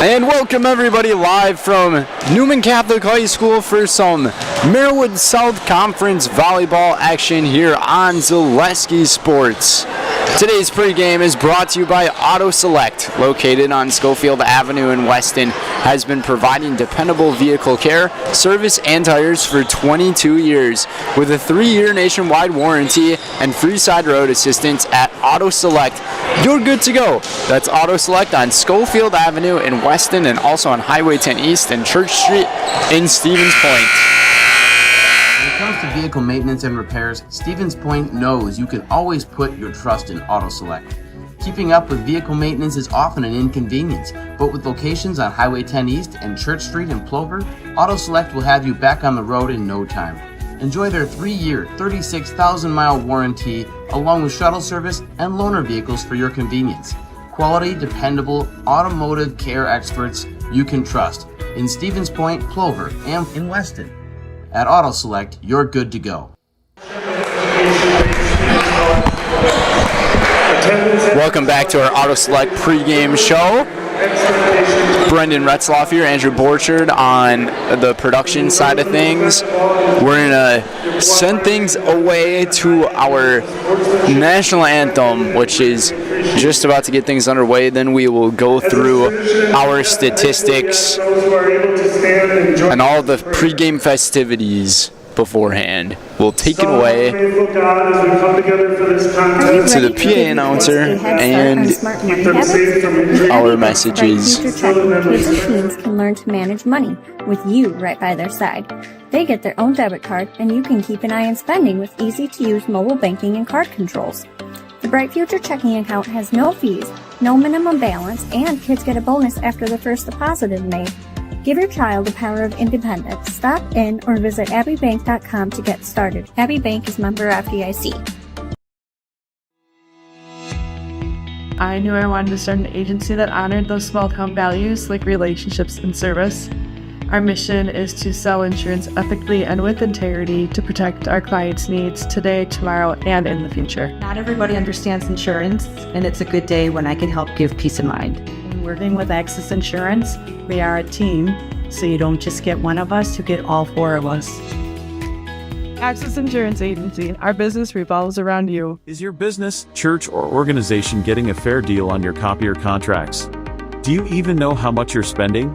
And welcome everybody live from Newman Catholic High School for some Merriwood South Conference volleyball action here on Zaleski Sports. Today's pregame is brought to you by Auto Select, located on Schofield Avenue in Weston, has been providing dependable vehicle care, service, and tires for 22 years. With a 3-year nationwide warranty and free side road assistance at Auto Select, you're good to go. That's Auto Select on Schofield Avenue in Weston and also on Highway 10 East and Church Street in Stevens Point. When it comes to vehicle maintenance and repairs, Stevens Point knows you can always put your trust in Auto Select. Keeping up with vehicle maintenance is often an inconvenience, but with locations on Highway 10 East and Church Street in Plover, Auto Select will have you back on the road in no time. Enjoy their 3-year, 36,000-mile warranty, along with shuttle service and loaner vehicles for your convenience. Quality, dependable, automotive care experts you can trust in Stevens Point, Plover, and in Weston. At Auto Select, you're good to go. Welcome back to our Auto Select pregame show. Brendan Retzloff here, Andrew Borchard on the production side of things. We're going to send things away to our national anthem, which is just about to get things underway. Then we will go through our statistics and all the pregame festivities beforehand. We'll take it away to the PA announcer and our messages. Kids and teens can learn to manage money with you right by their side. They get their own debit card, and you can keep an eye on spending with easy-to-use mobile banking and card controls. The Bright Future checking account has no fees, no minimum balance, and kids get a bonus after the first deposit is made. Give your child the power of independence. Stop in or visit abbeybank.com to get started. Abbey Bank is member FDIC. I knew I wanted to start an agency that honored those small town values like relationships and service. Our mission is to sell insurance ethically and with integrity to protect our clients' needs today, tomorrow, and in the future. Not everybody understands insurance, and it's a good day when I can help give peace of mind. Working with Access Insurance, we are a team, so you don't just get one of us, you get all 4 of us. Access Insurance Agency, our business revolves around you. Is your business, church, or organization getting a fair deal on your copier contracts? Do you even know how much you're spending?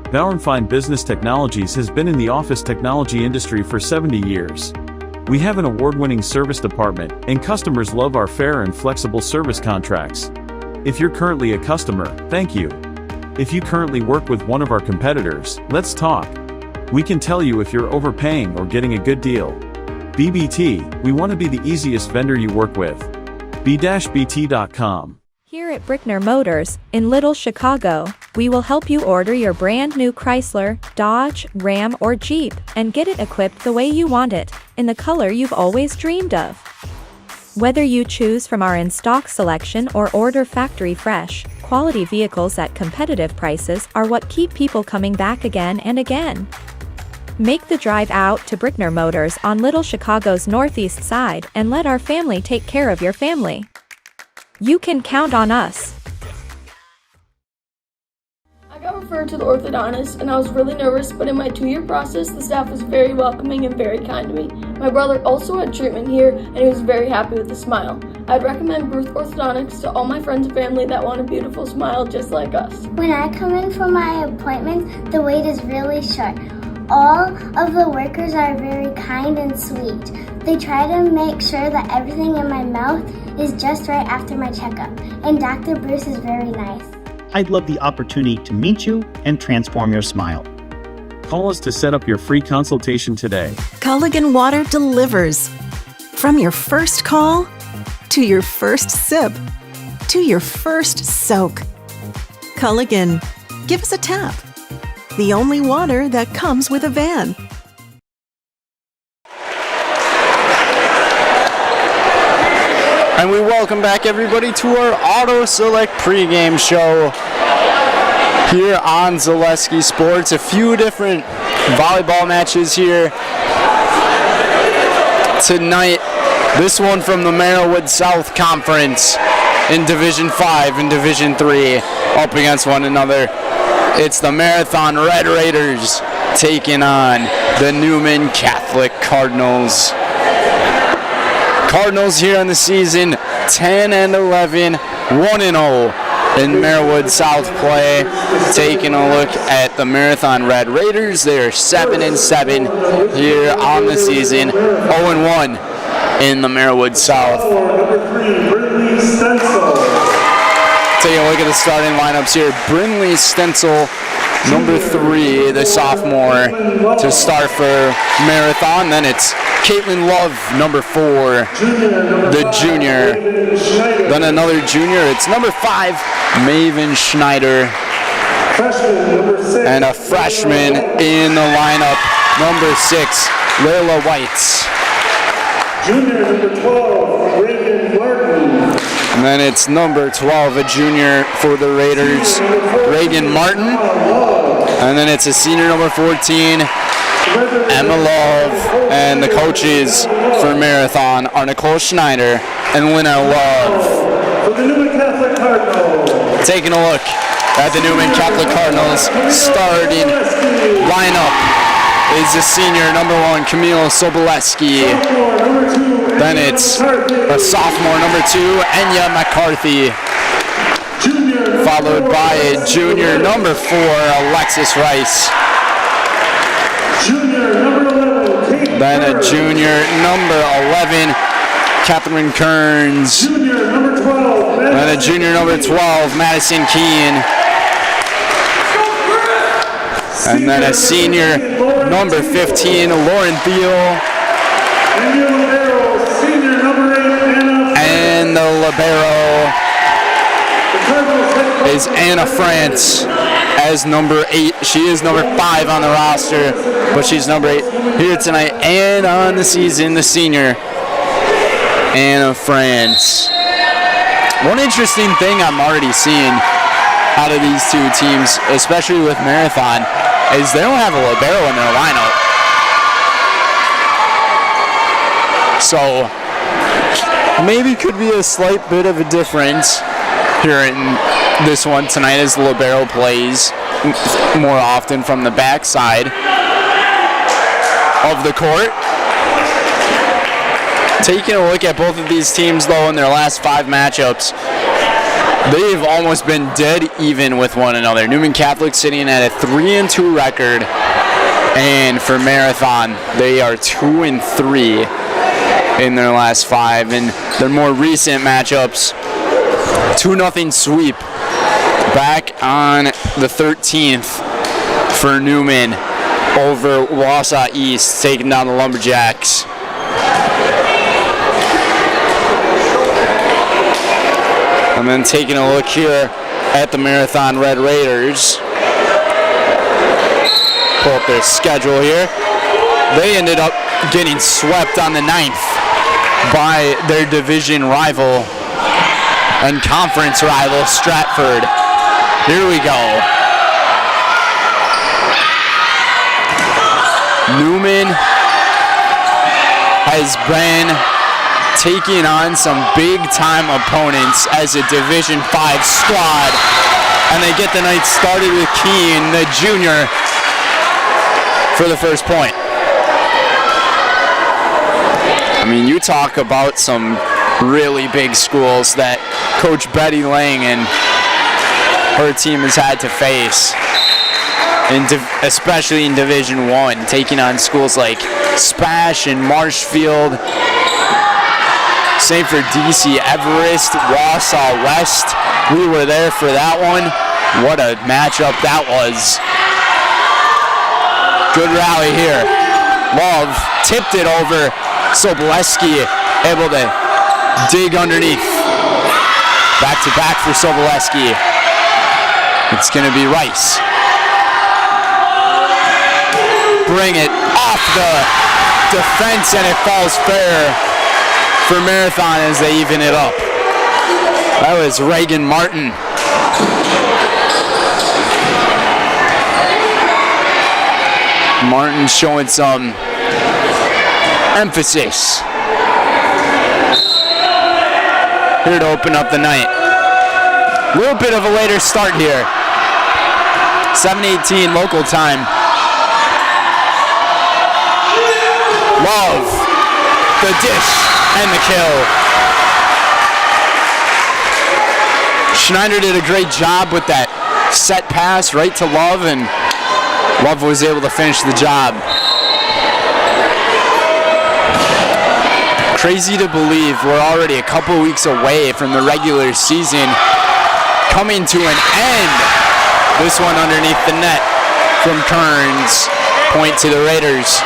Bauernfein Business Technologies has been in the office technology industry for 70 years. We have an award-winning service department, and customers love our fair and flexible service contracts. If you're currently a customer, thank you. If you currently work with one of our competitors, let's talk. We can tell you if you're overpaying or getting a good deal. BBT, we want to be the easiest vendor you work with. b-bt.com. Here at Brickner Motors, in Little Chicago, we will help you order your brand new Chrysler, Dodge, Ram, or Jeep, and get it equipped the way you want it, in the color you've always dreamed of. Whether you choose from our in-stock selection or order factory fresh, quality vehicles at competitive prices are what keep people coming back again and again. Make the drive out to Brickner Motors on Little Chicago's northeast side and let our family take care of your family. You can count on us. I got referred to the orthodontist and I was really nervous, but in my 2-year process, the staff was very welcoming and very kind to me. My brother also had treatment here and he was very happy with the smile. I'd recommend Ruth Orthodontics to all my friends and family that want a beautiful smile just like us. When I come in for my appointment, the wait is really short. All of the workers are very kind and sweet. They try to make sure that everything in my mouth is just right after my checkup, and Dr. Bruce is very nice. I'd love the opportunity to meet you and transform your smile. Call us to set up your free consultation today. Culligan Water delivers. From your first call, to your first sip, to your first soak. Culligan, give us a tap. The only water that comes with a van. And we welcome back everybody to our Auto Select pregame show here on Zaleski Sports. A few different volleyball matches here tonight. This one from the Merriwood South Conference in Division 5 and Division 3 up against one another. It's the Marathon Red Raiders taking on the Newman Catholic Cardinals. Cardinals here on the season, 10-11, 1-0 in Marywood South play. Taking a look at the Marathon Red Raiders, they are 7-7 here on the season, 0-1 in the Marywood South. Take a look at the starting lineups here. Brinley Stencil, number 3, the sophomore, to start for Marathon. Then it's Caitlin Love, number 4, the junior. Then another junior, it's number 5, Maven Schneider. And a freshman in the lineup, number 6, Layla Whites. Junior number 12, Reagan Martin. And then it's number 12, a junior for the Raiders, Reagan Martin. And then it's a senior, number 14, Emma Love. And the coaches for Marathon are Nicole Schneider and Lynna Love. For the Newman Catholic Cardinals. Taking a look at the Newman Catholic Cardinals starting lineup is the senior, number 1, Camille Soboleski. Then it's a sophomore, number 2, Enya McCarthy. Followed by a junior, number 4, Alexis Rice. Then a junior, number 11, Catherine Kearns. Then a junior, number 12, Madison Keene. And then a senior, number 15, Lauren Thiel. And the libero is Anna France as number 8. She is number 5 on the roster, but she's number 8 here tonight. And on the season, the senior, Anna France. One interesting thing I'm already seeing out of these two teams, especially with Marathon, is they don't have a libero in their lineup. So maybe could be a slight bit of a difference here in this one tonight as the libero plays more often from the backside of the court. Taking a look at both of these teams though in their last 5 matchups, they've almost been dead even with one another. Newman Catholic sitting at a 3-2 record, and for Marathon, they are 2-3 in their last 5. In their more recent matchups, 2-0 sweep back on the 13th for Newman over Wausau East, taking down the Lumberjacks. And then taking a look here at the Marathon Red Raiders. Pull up their schedule here. They ended up getting swept on the 9th by their division rival and conference rival, Stratford. Here we go. Newman has been taking on some big-time opponents as a Division 5 squad, and they get the night started with Keene, the junior, for the first point. I mean, you talk about some really big schools that Coach Betty Lang and her team has had to face, especially in Division 1, taking on schools like Spash and Marshfield. Same for DC Everest, Wausau West. We were there for that one. What a matchup that was. Good rally here. Love tipped it over. Soboleski able to dig underneath. Back to back for Soboleski. It's going to be Rice. Bring it off the defense, and it falls fair for Marathon as they even it up. That was Reagan Martin. Martin showing some emphasis here to open up the night. A little bit of a later start here 7:18 local time. Love, the dish, and the kill. Schneider did a great job with that set pass right to Love, and Love was able to finish the job. Crazy to believe we're already a couple weeks away from the regular season coming to an end. This one underneath the net from Kearns. Point to the Raiders.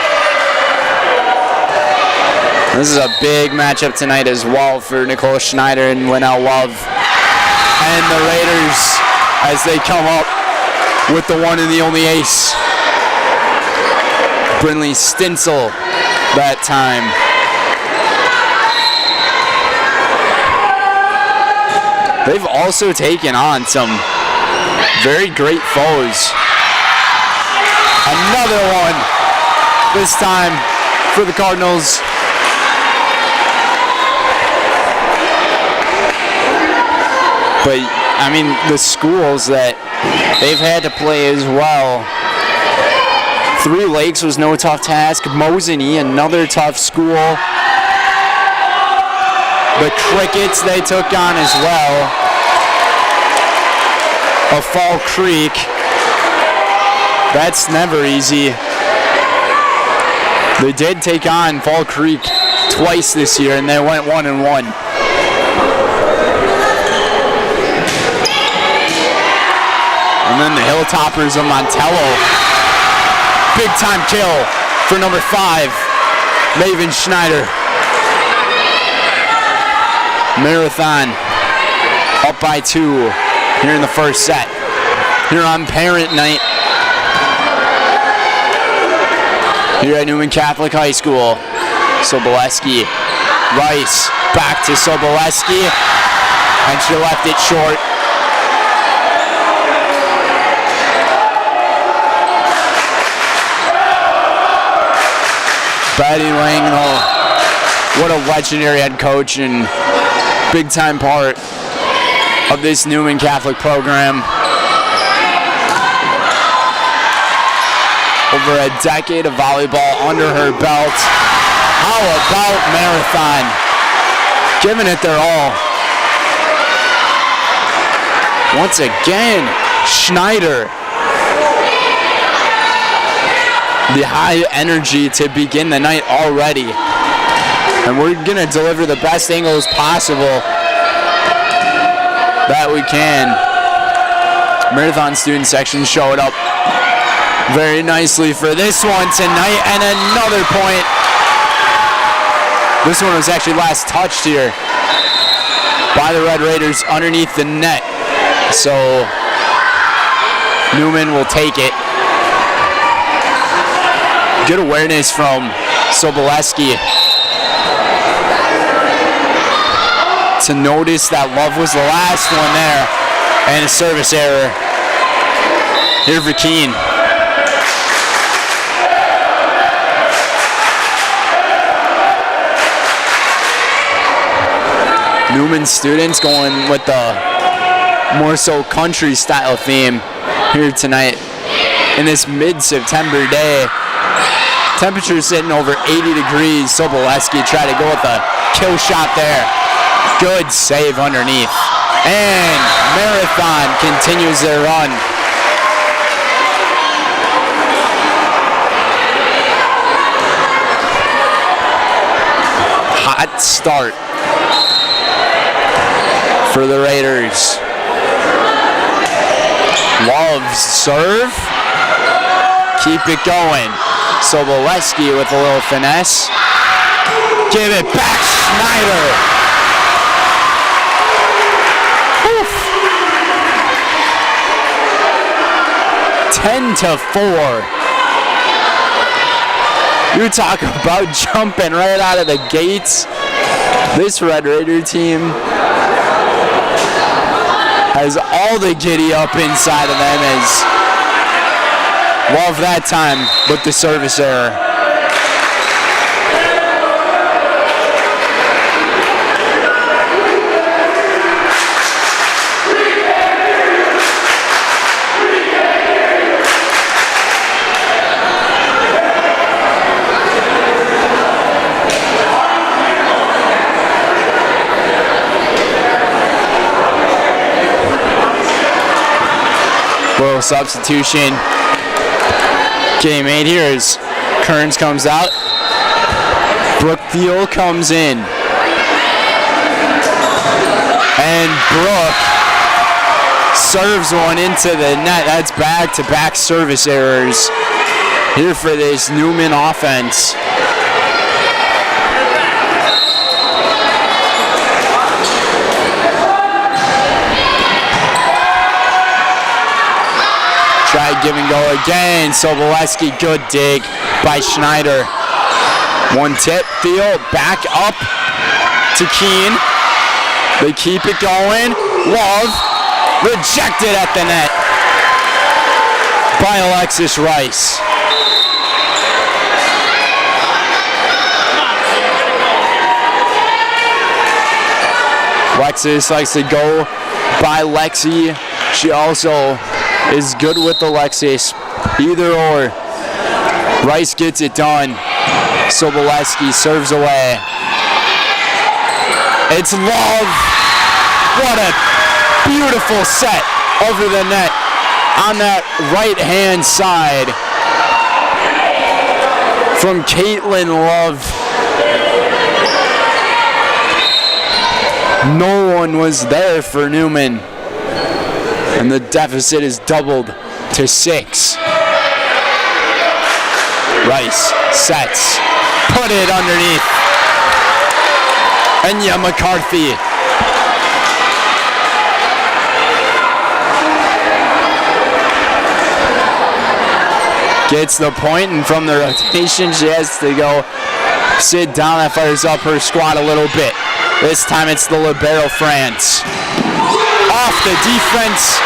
This is a big matchup tonight as well for Nicole Schneider and Linnell Love. And the Raiders as they come up with the one and the only ace. Brinley Stinsel that time. They've also taken on some very great foes. Another one, this time for the Cardinals. But, I mean, the schools that they've had to play as well. Three Lakes was no tough task. Mosinee, another tough school. The Crickets they took on as well. Of Fall Creek. That's never easy. They did take on Fall Creek twice this year, and they went 1-1. And then the Hilltoppers of Montello. Big time kill for number 5, Maven Schneider. Marathon up by 2 here in the first set. Here on parent night. Here at Newman Catholic High School. Soboleski, Rice, back to Soboleski, and she left it short. Betty Lang, what a legendary head coach and big time part of this Newman Catholic program. Over a decade of volleyball under her belt. How about Marathon? Giving it their all. Once again, Schneider. The high energy to begin the night already. And we're going to deliver the best angles possible that we can. Marathon student section showed up very nicely for this one tonight, and another point. This one was actually last touched here by the Red Raiders underneath the net. So Newman will take it. Good awareness from Soboleski to notice that Love was the last one there, and a service error here for Keene. Newman students going with the more so country style theme here tonight in this mid-September day. Temperature sitting over 80 degrees. Soboleski tried to go with a kill shot there. Good save underneath. And Marathon continues their run. Hot start for the Raiders. Love's serve. Keep it going. Soboleski with a little finesse. Give it back, Schneider. Oof. 10-4. You talk about jumping right out of the gates. This Red Raider team has all the giddy up inside of them as Love that time with the service error. substitution getting made here as Kearns comes out. Brookfield comes in. And Brooke serves one into the net. That's back-to-back service errors here for this Newman offense. Try give and go again. Sobolewski, good dig by Schneider. One tip, Theo back up to Keene. They keep it going. Love rejected at the net by Alexis Rice. Alexis likes to go by Lexi. She also is good with Alexis. Either or. Rice gets it done. Sobolewski serves away. It's Love. What a beautiful set over the net on that right-hand side from Caitlin Love. No one was there for Newman. And the deficit is doubled to 6. Rice sets. Put it underneath. Enya McCarthy. Gets the point, and from the rotation, she has to go sit down. That fires up her squad a little bit. This time it's the libero France. Off the defense,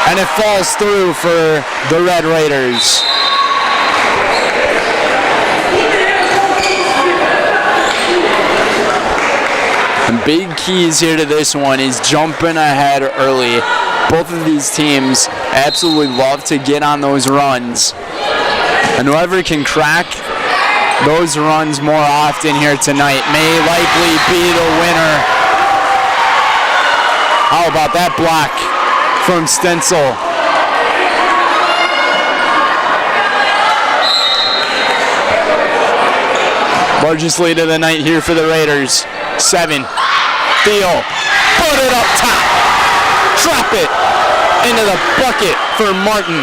and it falls through for the Red Raiders. And big keys here to this one is jumping ahead early. Both of these teams absolutely love to get on those runs. And whoever can crack those runs more often here tonight may likely be the winner. How about that block from Stencil? Largest lead of the night here for the Raiders. 7. Theo, put it up top. Drop it into the bucket for Martin.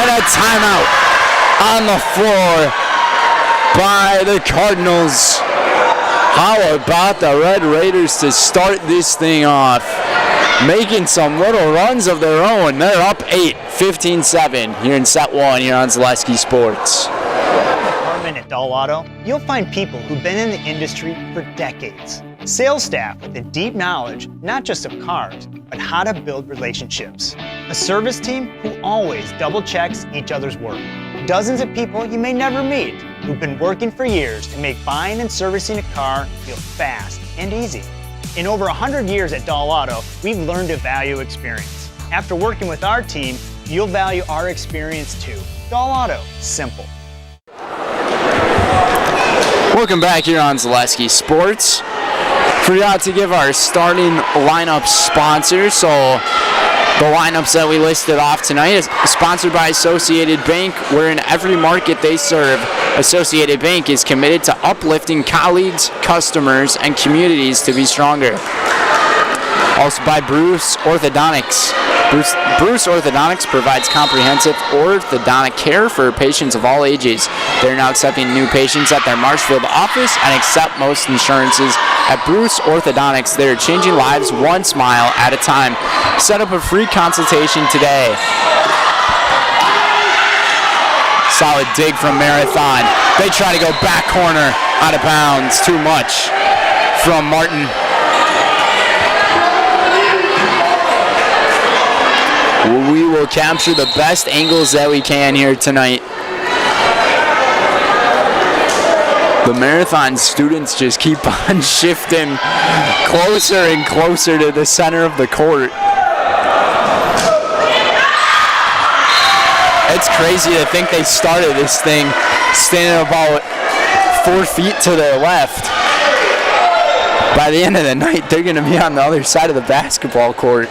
And a timeout on the floor by the Cardinals. How about the Red Raiders to start this thing off? Making some little runs of their own. They're up 8, 15-7 here in set 1 here on Zaleski Sports. At Doll Auto, you'll find people who've been in the industry for decades. Sales staff with a deep knowledge, not just of cars, but how to build relationships. A service team who always double checks each other's work. Dozens of people you may never meet who've been working for years to make buying and servicing a car feel fast and easy. In over 100 years at Doll Auto, we've learned to value experience. After working with our team, you'll value our experience too. Doll Auto, simple. Welcome back here on Zaleski Sports. Forgot to give our starting lineup sponsor, so the lineups that we listed off tonight is sponsored by Associated Bank, where in every market they serve, Associated Bank is committed to uplifting colleagues, customers, and communities to be stronger. Also by Bruce Orthodontics. Bruce Orthodontics provides comprehensive orthodontic care for patients of all ages. They're now accepting new patients at their Marshfield office and accept most insurances. At Bruce Orthodontics, they're changing lives one smile at a time. Set up a free consultation today. Solid dig from Marathon. They try to go back corner, out of bounds, too much from Martin. We will capture the best angles that we can here tonight. The Marathon students just keep on shifting closer and closer to the center of the court. It's crazy to think they started this thing standing about 4 feet to their left. by the end of the night, they're going to be on the other side of the basketball court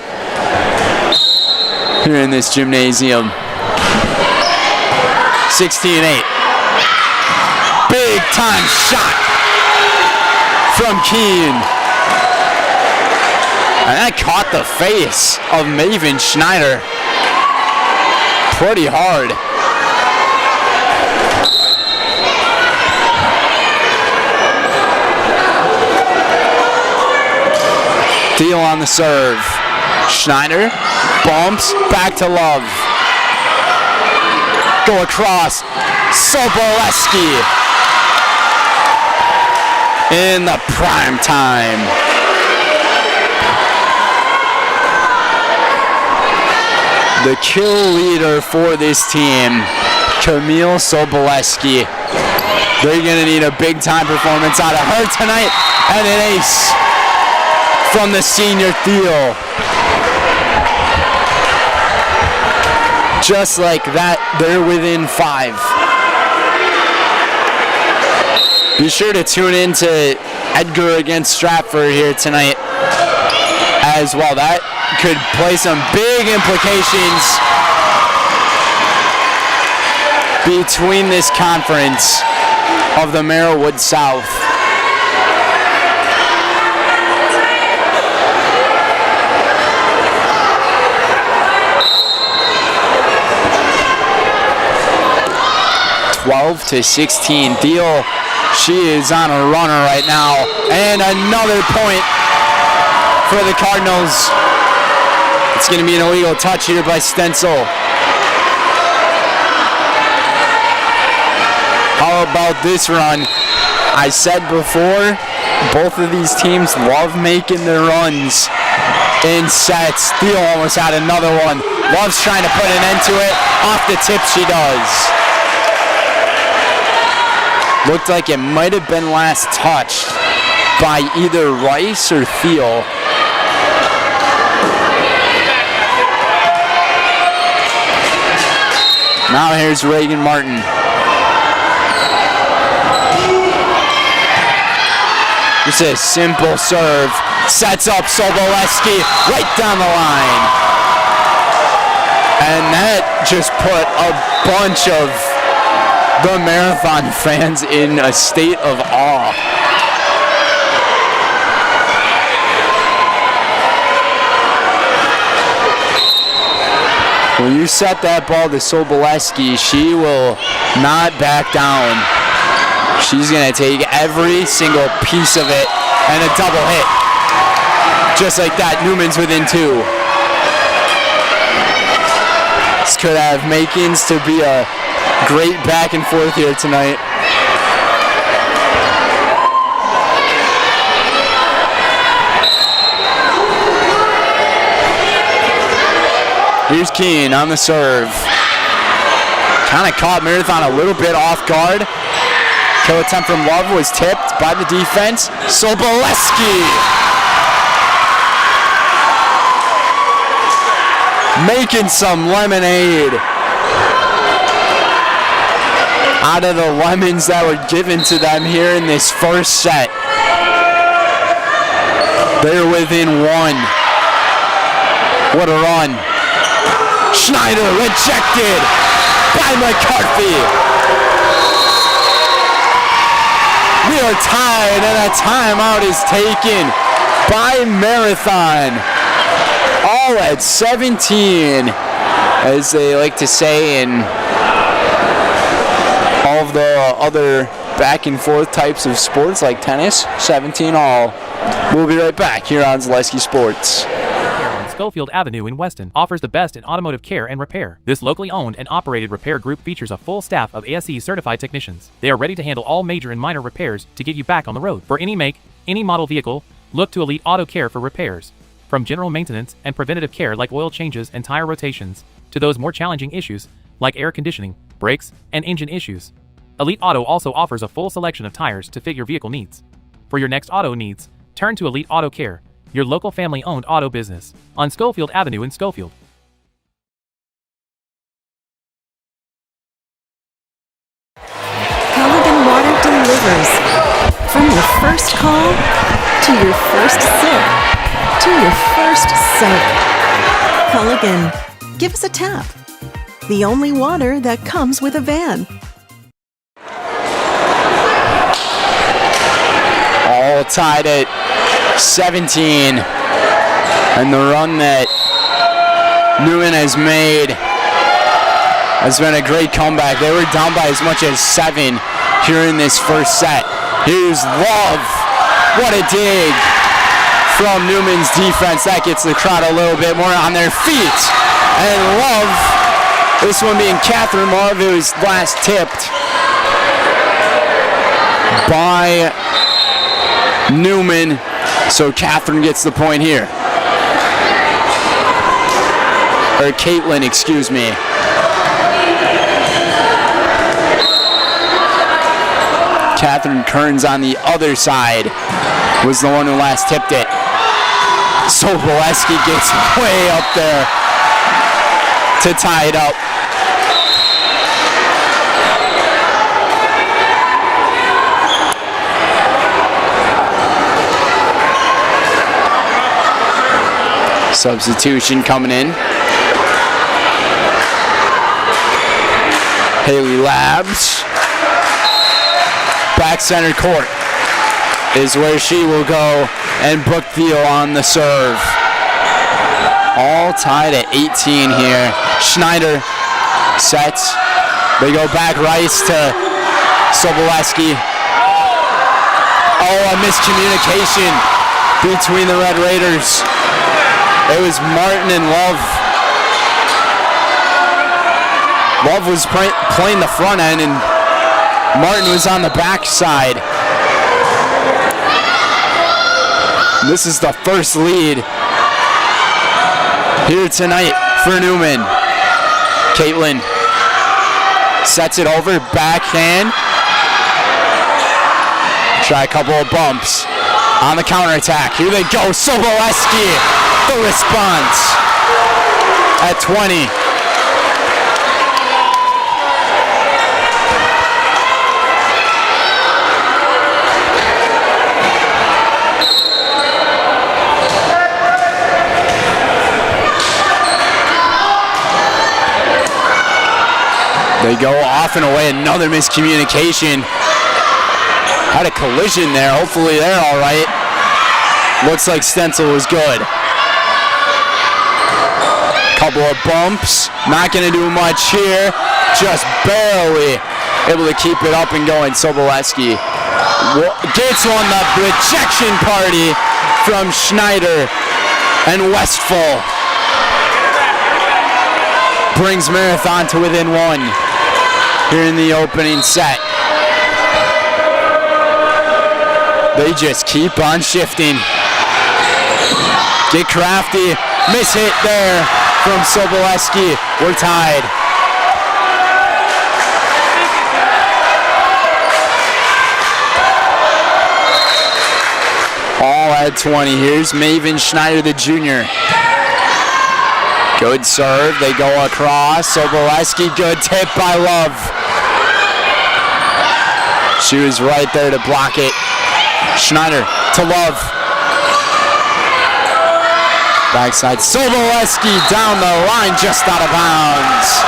here in this gymnasium. 16-8. Big time shot from Keene. And that caught the face of Maven Schneider pretty hard. Thiel on the serve. Schneider bumps back to Love. Go across. Soboleski in the prime time. The kill leader for this team, Camille Soboleski. They're going to need a big time performance out of her tonight, and an ace from the senior Thiel. Just like that, they're within 5. Be sure to tune in to Edgar against Stratford here tonight as well. That could play some big implications between this conference of the Merrillwood South. to 16. Thiel, she is on a runner right now. And another point for the Cardinals. It's going to be an illegal touch here by Stencil. How about this run? I said before, both of these teams love making their runs in sets. Thiel almost had another one. Love's trying to put an end to it. Off the tip she does. Looked like it might have been last touched by either Rice or Thiel. Now here's Reagan Martin. Just a simple serve. Sets up Soboleski right down the line. And that just put a bunch of the Marathon fans in a state of awe. When you set that ball to Soboleski, she will not back down. She's going to take every single piece of it and a double hit. Just like that, Newman's within 2. This could have makings to be a great back and forth here tonight. Here's Keene on the serve. Kind of caught Marathon a little bit off guard. Kill attempt from Love was tipped by the defense. Soboleski making some lemonade out of the lemons that were given to them here in this first set. They're within 1. What a run. Schneider rejected by McCarthy. We are tied and a timeout is taken by Marathon. All at 17, as they like to say in all of the other back and forth types of sports like tennis, 17 all. We'll be right back here on Zaleski Sports. Schofield Avenue in Weston offers the best in automotive care and repair. This locally owned and operated repair group features a full staff of ASE certified technicians. They are ready to handle all major and minor repairs to get you back on the road. For any make, any model vehicle, look to Elite Auto Care for repairs. From general maintenance and preventative care like oil changes and tire rotations, to those more challenging issues like air conditioning, brakes, and engine issues. Elite Auto also offers a full selection of tires to fit your vehicle needs. For your next auto needs, turn to Elite Auto Care, your local family-owned auto business, on Schofield Avenue in Schofield. Culligan Water delivers. From your first call to your first sip, to your first soak. Culligan, give us a tap. The only water that comes with a van. All tied at 17. And the run that Newman has made has been a great comeback. They were down by as much as 7 here in this first set. Here's Love. What a dig from Newman's defense. That gets the crowd a little bit more on their feet. And Love, this one being Catherine Love, who was last tipped by Newman. So Catherine gets the point here. Or Caitlin, excuse me. Catherine Kearns on the other side was the one who last tipped it. Sobolewski gets way up there to tie it up. Substitution coming in. Haley Labs. Back center court is where she will go, and Brooke Thiel on the serve. All tied at 18 here. Schneider sets. They go back, Rice to Sobolewski. Oh, a miscommunication between the Red Raiders. It was Martin and Love. Love was playing the front end, and Martin was on the back side. This is the first lead here tonight for Newman. Caitlin sets it over, backhand. Try a couple of bumps on the counterattack. Here they go, Sobolewski, the response at 20. They go off and away, another miscommunication. Had a collision there, hopefully they're all right. Looks like Stencil was good. Couple of bumps, not gonna do much here. Just barely able to keep it up and going. Sobolewski gets on the rejection party from Schneider, and Westphal brings Marathon to within 1 here in the opening set. They just keep on shifting. Get crafty, miss hit there from Sobolewski. We're tied. All at 20. Here's Maven Schneider, the junior. Good serve, they go across. Sobolewski, good tip by Love. She was right there to block it. Schneider to Love. Backside, Sobolewski down the line, just out of bounds.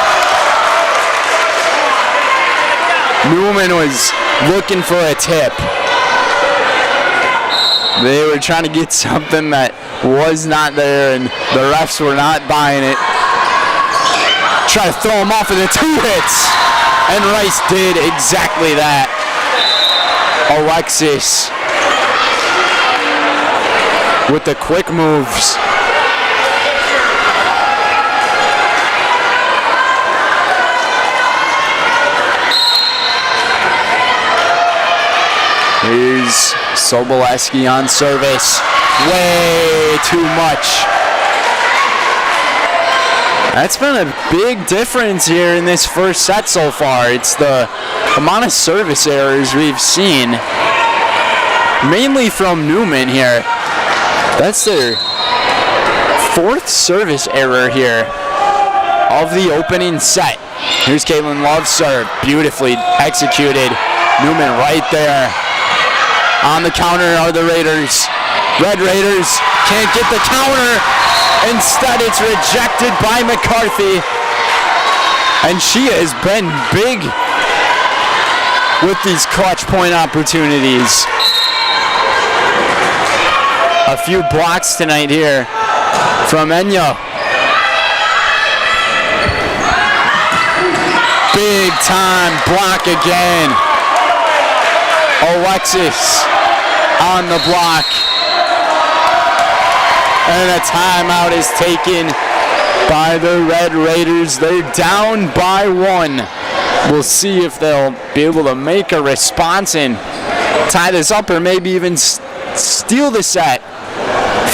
Newman was looking for a tip. They were trying to get something that was not there, and the refs were not buying it. Try to throw him off of the 2 hits, and Rice did exactly that. Alexis with the quick moves. Here's Sobolewski on service. Way too much. That's been a big difference here in this first set so far. It's the amount of service errors we've seen, mainly from Newman here. That's their 4th service error here of the opening set. Here's Caitlin Love's serve, beautifully executed. Newman right there. On the counter are the Raiders. Red Raiders can't get the counter. Instead, it's rejected by McCarthy. And she has been big with these clutch point opportunities. A few blocks tonight here from Enya. Big time block again. Alexis on the block. And a timeout is taken by the Red Raiders. They're down by 1. We'll see if they'll be able to make a response and tie this up, or maybe even steal the set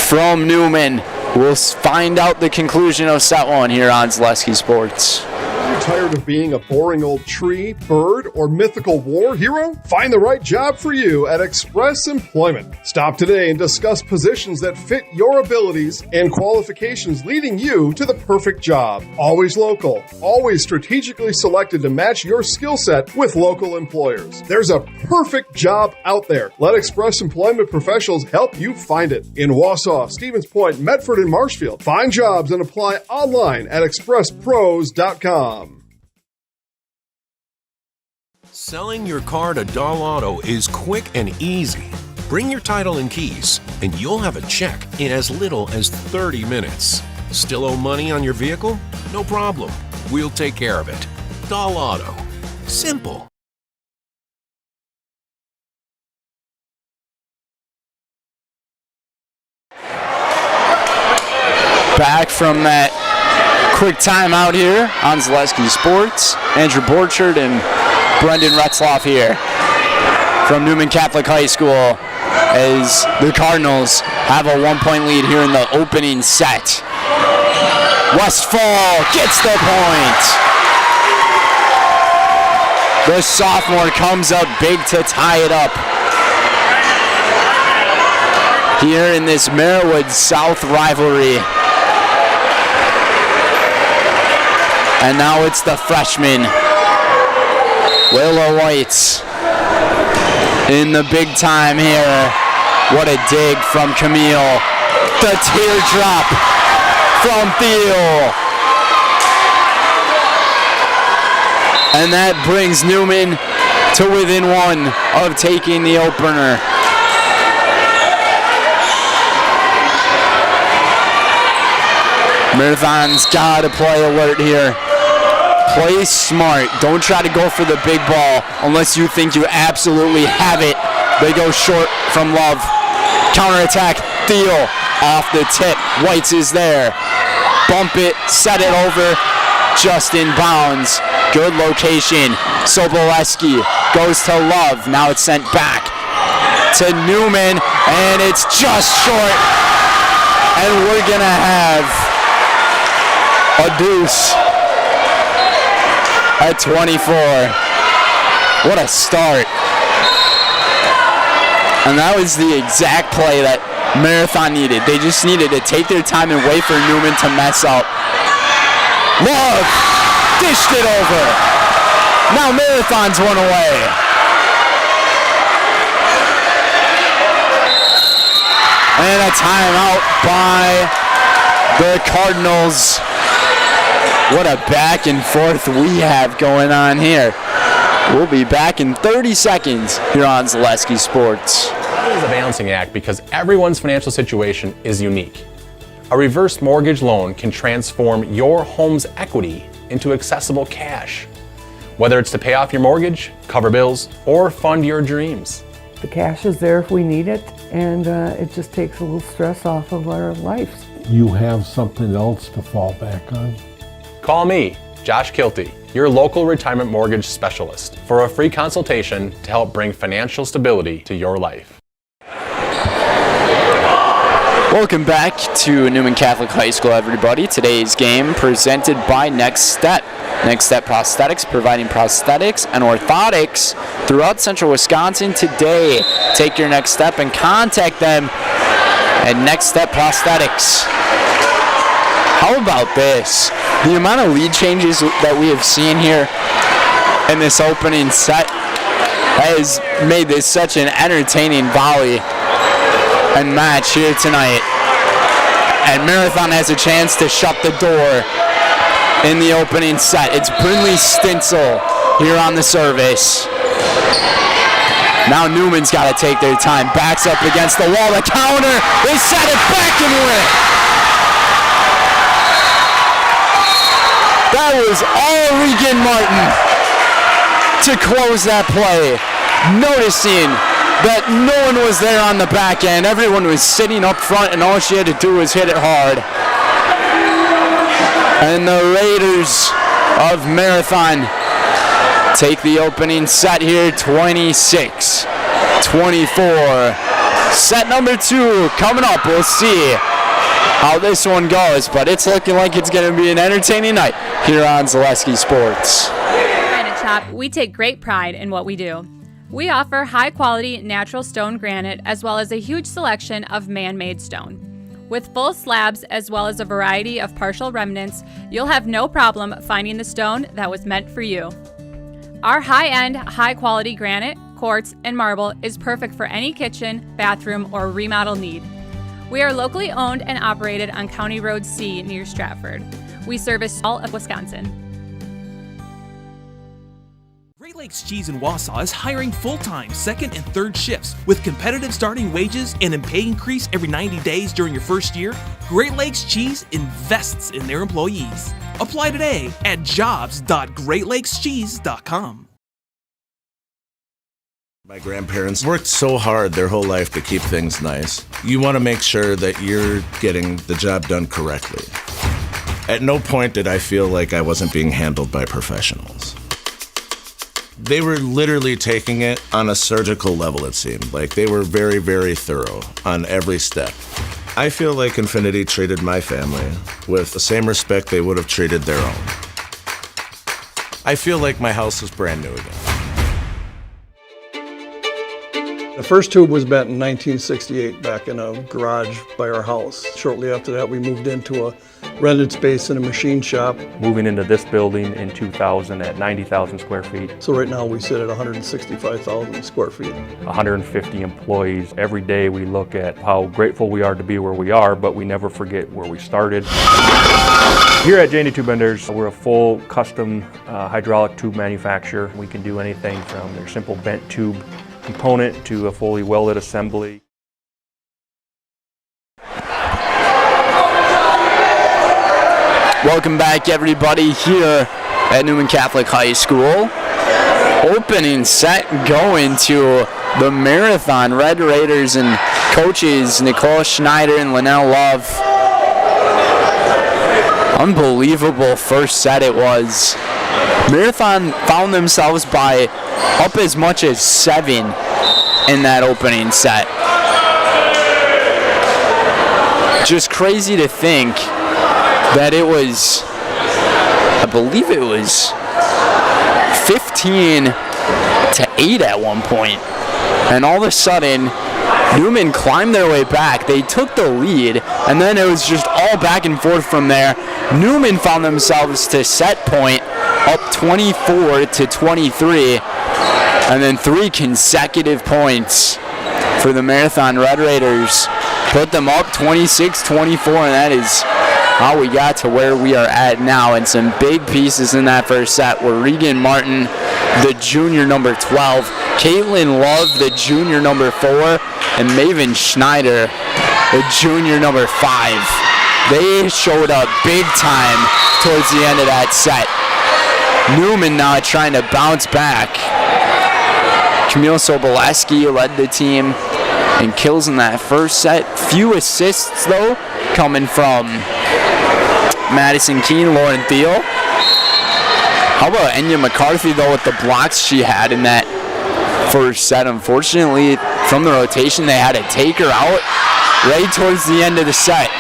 from Newman. We'll find out the conclusion of set 1 here on Zaleski Sports. Tired of being a boring old tree, bird, or mythical war hero? Find the right job for you at Express Employment. Stop today and discuss positions that fit your abilities and qualifications, leading you to the perfect job. Always local, always strategically selected to match your skill set with local employers. There's a perfect job out there. Let Express Employment professionals help you find it. In Wausau, Stevens Point, Medford, and Marshfield. Find jobs and apply online at expresspros.com. Selling your car to Doll Auto is quick and easy. Bring your title and keys, and you'll have a check in as little as 30 minutes. Still owe money on your vehicle? No problem. We'll take care of it. Doll Auto. Simple. Back from that quick timeout here on Zaleski Sports. Andrew Borchard and Brendan Retzloff here from Newman Catholic High School as the Cardinals have a 1-point lead here in the opening set. Westfall gets the point. The sophomore comes up big to tie it up here in this Merriwood South rivalry. And now it's the freshman, Willow White, in the big time here. What a dig from Camille. The teardrop from Theo. And that brings Newman to within 1 of taking the opener. Marathon's got to play alert here. Play smart. Don't try to go for the big ball unless you think you absolutely have it. They go short from Love. Counterattack. Theo off the tip. Whites is there. Bump it. Set it over. Just in bounds. Good location. Soboleski goes to Love. Now it's sent back to Newman. And it's just short. And we're going to have a deuce at 24. What a start. And that was the exact play that Marathon needed. They just needed to take their time and wait for Newman to mess up. Love dished it over. Now Marathon's one away. And a timeout by the Cardinals. What a back and forth we have going on here. We'll be back in 30 seconds here on Zaleski Sports. It is a balancing act because everyone's financial situation is unique. A reverse mortgage loan can transform your home's equity into accessible cash, whether it's to pay off your mortgage, cover bills, or fund your dreams. The cash is there if we need it, and it just takes a little stress off of our lives. You have something else to fall back on? Call me, Josh Kilty, your local retirement mortgage specialist, for a free consultation to help bring financial stability to your life. Welcome back to Newman Catholic High School, everybody. Today's game presented by Next Step. Next Step Prosthetics, providing prosthetics and orthotics throughout central Wisconsin today. Take your next step and contact them at Next Step Prosthetics. How about this? The amount of lead changes that we have seen here in this opening set has made this such an entertaining volley. and match here tonight. And Marathon has a chance to shut the door in the opening set. It's Brinley Stinsel here on the service. Now Newman's got to take their time. Backs up against the wall. The counter. They set it back and win. That was all Regan Martin to close that play. Noticing that no one was there on the back end. Everyone was sitting up front, and all she had to do was hit it hard. And the Raiders of Marathon take the opening set here, 26-24. Set number 2 coming up. We'll see how this one goes, but it's looking like it's going to be an entertaining night here on Zaleski Sports. Granite Shop, we take great pride in what we do. We offer high-quality natural stone granite as well as a huge selection of man-made stone. With full slabs as well as a variety of partial remnants, you'll have no problem finding the stone that was meant for you. Our high-end, high-quality granite, quartz, and marble is perfect for any kitchen, bathroom, or remodel need. We are locally owned and operated on County Road C near Stratford. We service all of Wisconsin. Great Lakes Cheese in Wausau is hiring full-time second and third shifts with competitive starting wages and a pay increase every 90 days during your first year. Great Lakes Cheese invests in their employees. Apply today at jobs.greatlakescheese.com. My grandparents worked so hard their whole life to keep things nice. You want to make sure that you're getting the job done correctly. At no point did I feel like I wasn't being handled by professionals. They were literally taking it on a surgical level, it seemed. Like they were very, very thorough on every step. I feel like Infinity treated my family with the same respect they would have treated their own. I feel like my house is brand new again. The first tube was bent in 1968 back in a garage by our house. Shortly after that, we moved into a rented space in a machine shop. Moving into this building in 2000 at 90,000 square feet. So right now we sit at 165,000 square feet. 150 employees. Every day we look at how grateful we are to be where we are, but we never forget where we started. Here at J&D Tube Benders, we're a full custom hydraulic tube manufacturer. We can do anything from their simple bent tube component to a fully welded assembly. Welcome back, everybody, here at Newman Catholic High School. Opening set going to the Marathon Red Raiders and coaches Nicole Schneider and Linnell Love. Unbelievable first set it was. Marathon found themselves by up as much as 7 in that opening set. Just crazy to think that it was, I believe it was 15-8 at one point. And all of a sudden, Newman climbed their way back. They took the lead, and then it was just all back and forth from there. Newman found themselves to set point up 24-23, and then 3 consecutive points for the Marathon Red Raiders. Put them up 26-24, and that is how we got to where we are at now. And some big pieces in that first set were Regan Martin, the junior number 12, Caitlin Love, the junior number 4, and Maven Schneider, the junior number 5. They showed up big time towards the end of that set. Newman now trying to bounce back. Camille Soboleski led the team in kills in that first set. Few assists, though, coming from Madison Keene, Lauren Thiel. How about Enya McCarthy, though, with the blocks she had in that first set? Unfortunately, from the rotation, they had to take her out right towards the end of the set.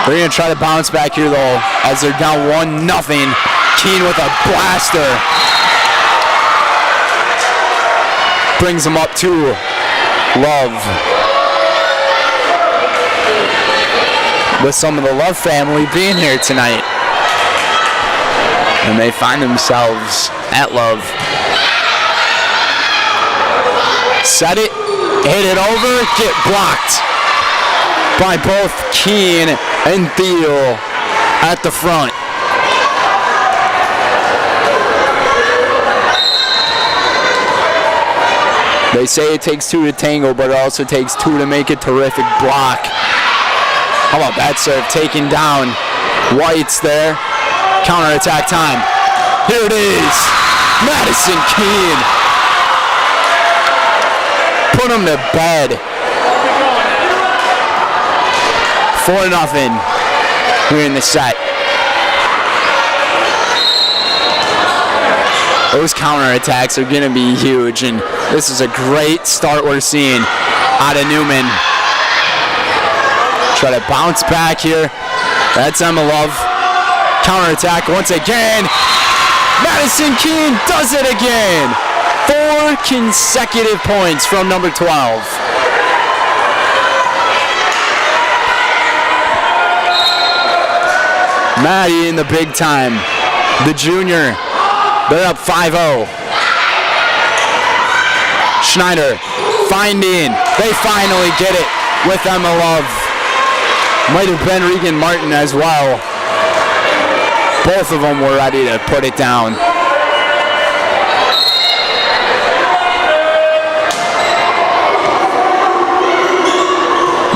They're going to try to bounce back here, though, as they're down 1-0. Keene with a blaster. Brings them up to Love. With some of the Love family being here tonight. And they find themselves at Love. Set it. Hit it over, get blocked by both Keene and Thiel at the front. They say it takes two to tango, but it also takes two to make a terrific block. How about that serve taken down? White's there. Counterattack time. Here it is. Madison Keene. Put him to bed. 4-0 here in the set. Those counterattacks are going to be huge, and this is a great start we're seeing out of Newman. Try to bounce back here. That's Emma Love. Counterattack once again. Madison Keene does it again. 4 consecutive points from number 12. Maddie in the big time. The junior. They're up 5-0. Schneider finding. They finally get it with Emma Love. Might have been Regan Martin as well. Both of them were ready to put it down.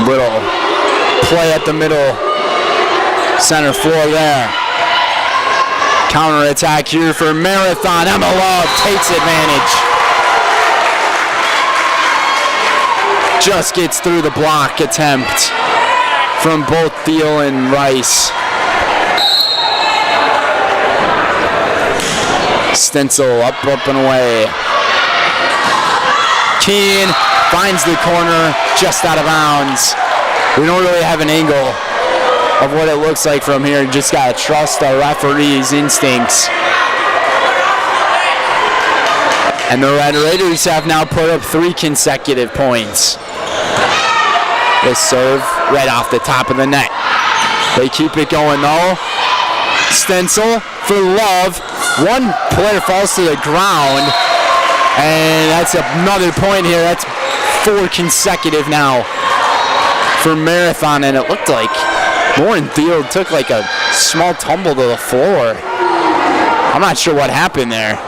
Little play at the middle center floor there. Counter-attack here for Marathon. Emma Love takes advantage. Just gets through the block attempt from both Thiel and Rice. Stencil up and away. Keene finds the corner just out of bounds. We don't really have an angle of what it looks like from here. Just gotta trust our referee's instincts. And the Red Raiders have now put up 3 consecutive points. This serve right off the top of the net. They keep it going though. Stencil for Love. One player falls to the ground. And that's another point here. That's 4 consecutive now for Marathon. And it looked like Lauren Thiel took like a small tumble to the floor. I'm not sure what happened there.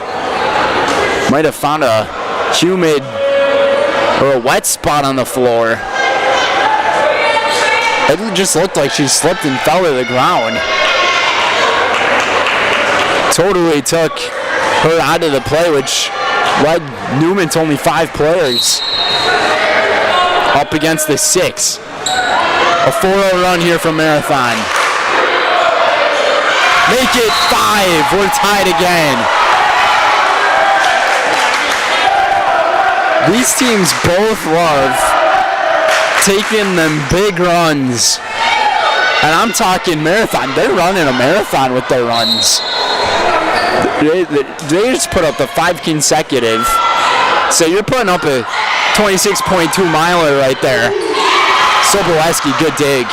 Might have found a humid or a wet spot on the floor. It just looked like she slipped and fell to the ground. Totally took her out of the play, which led Newman to only 5 players. Up against the 6. A 4-0 run here from Marathon. Make it 5. We're tied again. These teams both love taking them big runs. And I'm talking Marathon. They're running a marathon with their runs. They just put up the 5 consecutive. So you're putting up a 26.2 miler right there. Sobolewski, good dig.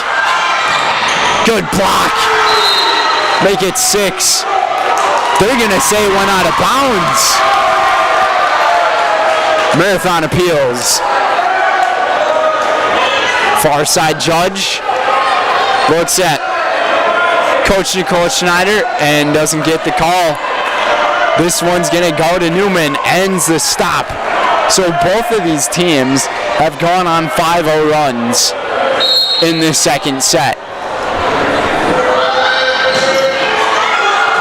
Good block. Make it 6. They're going to say it went out of bounds. Marathon appeals. Far side judge looks at Coach Nicole Schneider and doesn't get the call. This one's going to go to Newman. Ends the stop. So both of these teams have gone on 5-0 runs in this second set.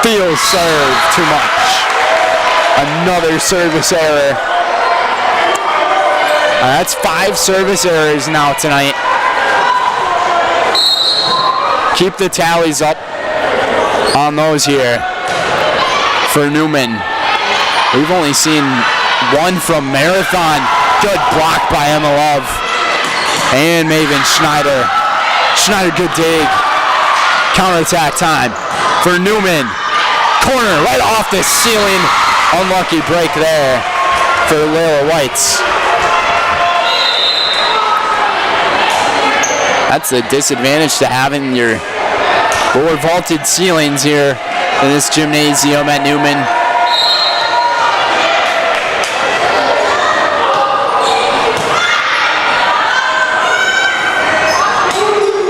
Thiel serve too much. Another service error. That's 5 service errors now tonight. Keep the tallies up on those here for Newman. We've only seen 1 from Marathon. Good block by Emma Love. And Maven Schneider. Schneider, good dig. Counterattack time for Newman. Corner right off the ceiling. Unlucky break there for Layla Whites. That's the disadvantage to having your lower vaulted ceilings here in this gymnasium at Newman.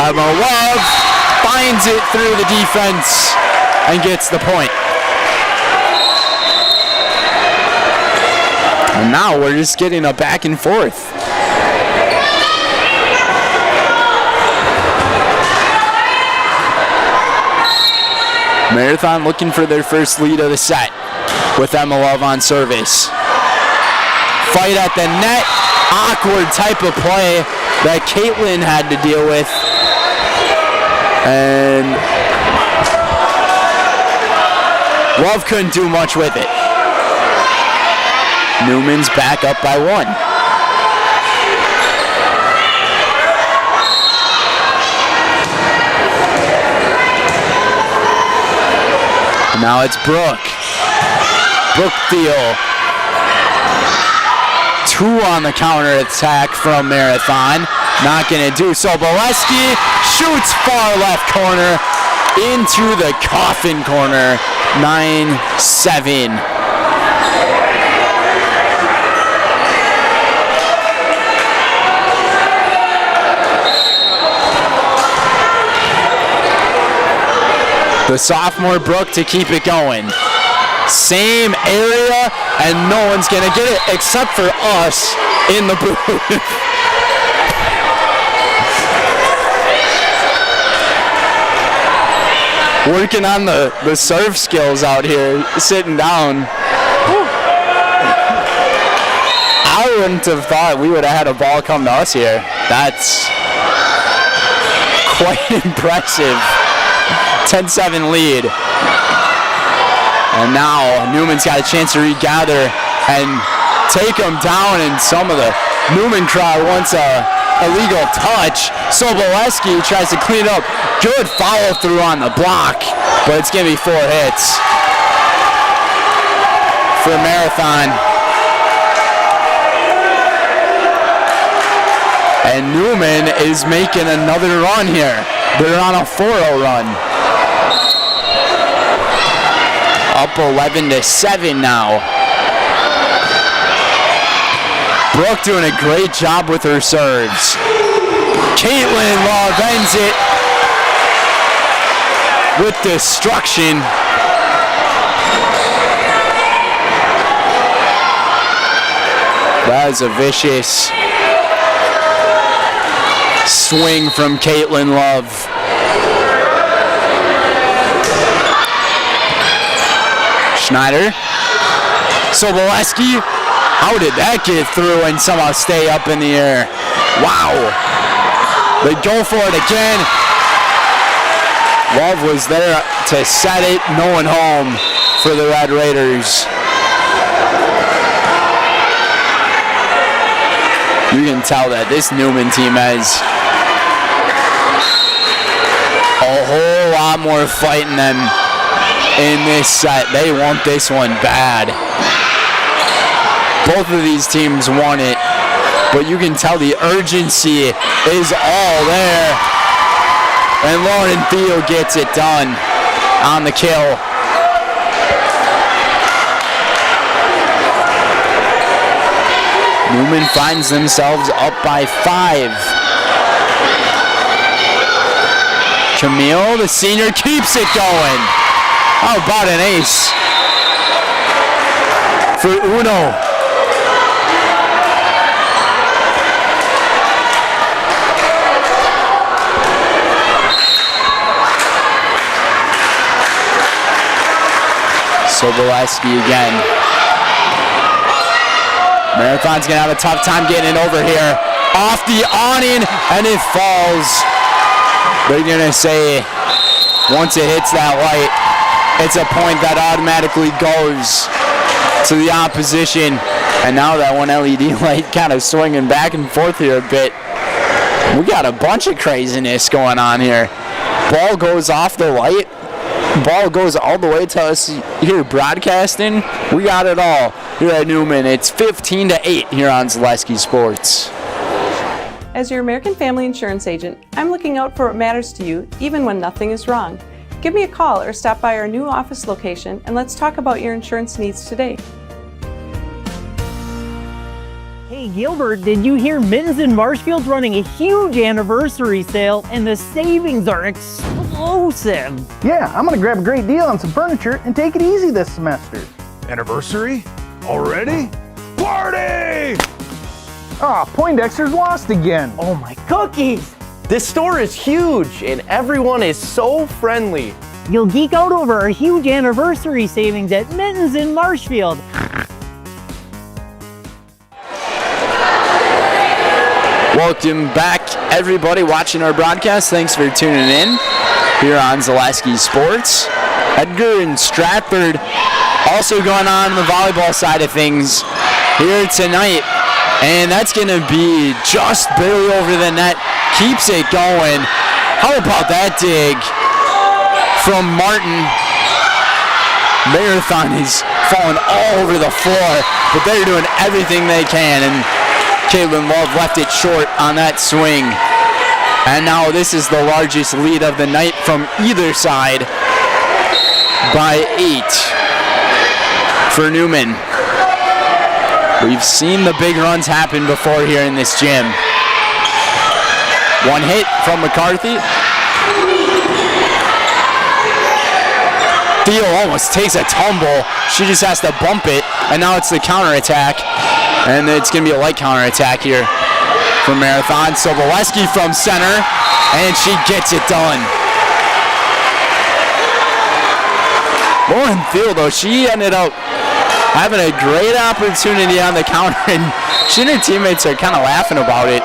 Emma Love finds it through the defense and gets the point. And now we're just getting a back and forth. Marathon looking for their first lead of the set with Emma Love on service. Fight at the net, awkward type of play that Caitlin had to deal with. And Love couldn't do much with it. Newman's back up by 1. Now it's Brooke. Brookfield. 2 on the counter attack from Marathon. Not going to do so. Boleski shoots far left corner into the coffin corner. 9-7. The sophomore Brooke to keep it going. Same area, and no one's going to get it except for us in the booth. Working on the serve skills out here, sitting down. I wouldn't have thought we would have had a ball come to us here. That's quite impressive. 10-7 lead. And now Newman's got a chance to regather and take him down, and some of the Newman crowd wants a illegal touch. Soboleski tries to clean it up. Good follow through on the block, but it's going to be 4 hits for Marathon. And Newman is making another run here. They're on a 4-0 run. Up 11-7 now. Brooke doing a great job with her serves. Caitlin Love ends it with destruction. That is a vicious swing from Caitlin Love. Schneider. Soboleski. How did that get through and somehow stay up in the air? Wow. They go for it again. Love was there to set it. No one home for the Red Raiders. You can tell that this Newman team has a whole lot more fight in them in this set. They want this one bad. Both of these teams want it, but you can tell the urgency is all there. And Lauren Thiel gets it done on the kill. Newman finds themselves up by 5. Camille, the senior, keeps it going. How about an ace for Uno? Soboleski again. Marathon's gonna have a tough time getting it over here. Off the awning, and it falls. They're gonna say once it hits that light, it's a point that automatically goes to the opposition. And now that one LED light kind of swinging back and forth here a bit. We got a bunch of craziness going on here. Ball goes off the light. Ball goes all the way to us here broadcasting. We got it all here at Newman. It's 15-8 here on Zaleski Sports. As your American Family Insurance agent, I'm looking out for what matters to you, even when nothing is wrong. Give me a call or stop by our new office location, and let's talk about your insurance needs today. Hey Hey Gilbert, did you hear Mittens in Marshfield's running a huge anniversary sale and the savings are explosive? Yeah, I'm gonna grab a great deal on some furniture and take it easy this semester. Anniversary? Already? Party! Ah, Poindexter's lost again. Oh my cookies! This store is huge and everyone is so friendly. You'll geek out over our huge anniversary savings at Mittens in Marshfield. Welcome back, everybody watching our broadcast. Thanks for tuning in here on Zaleski Sports. Edgar and Stratford also going on the volleyball side of things here tonight. And that's going to be just barely over the net. Keeps it going. How about that dig from Martin? Marathon is falling all over the floor, but they're doing everything they can. And Caitlin Love left it short on that swing. And now this is the largest lead of the night from either side by 8 for Newman. We've seen the big runs happen before here in this gym. One hit from McCarthy. Theo almost takes a tumble. She just has to bump it, and now it's the counterattack. And it's going to be a light counterattack here from Marathon. So Soboleski from center, and she gets it done. Lauren Thiel, though, she ended up having a great opportunity on the counter, and she and her teammates are kind of laughing about it.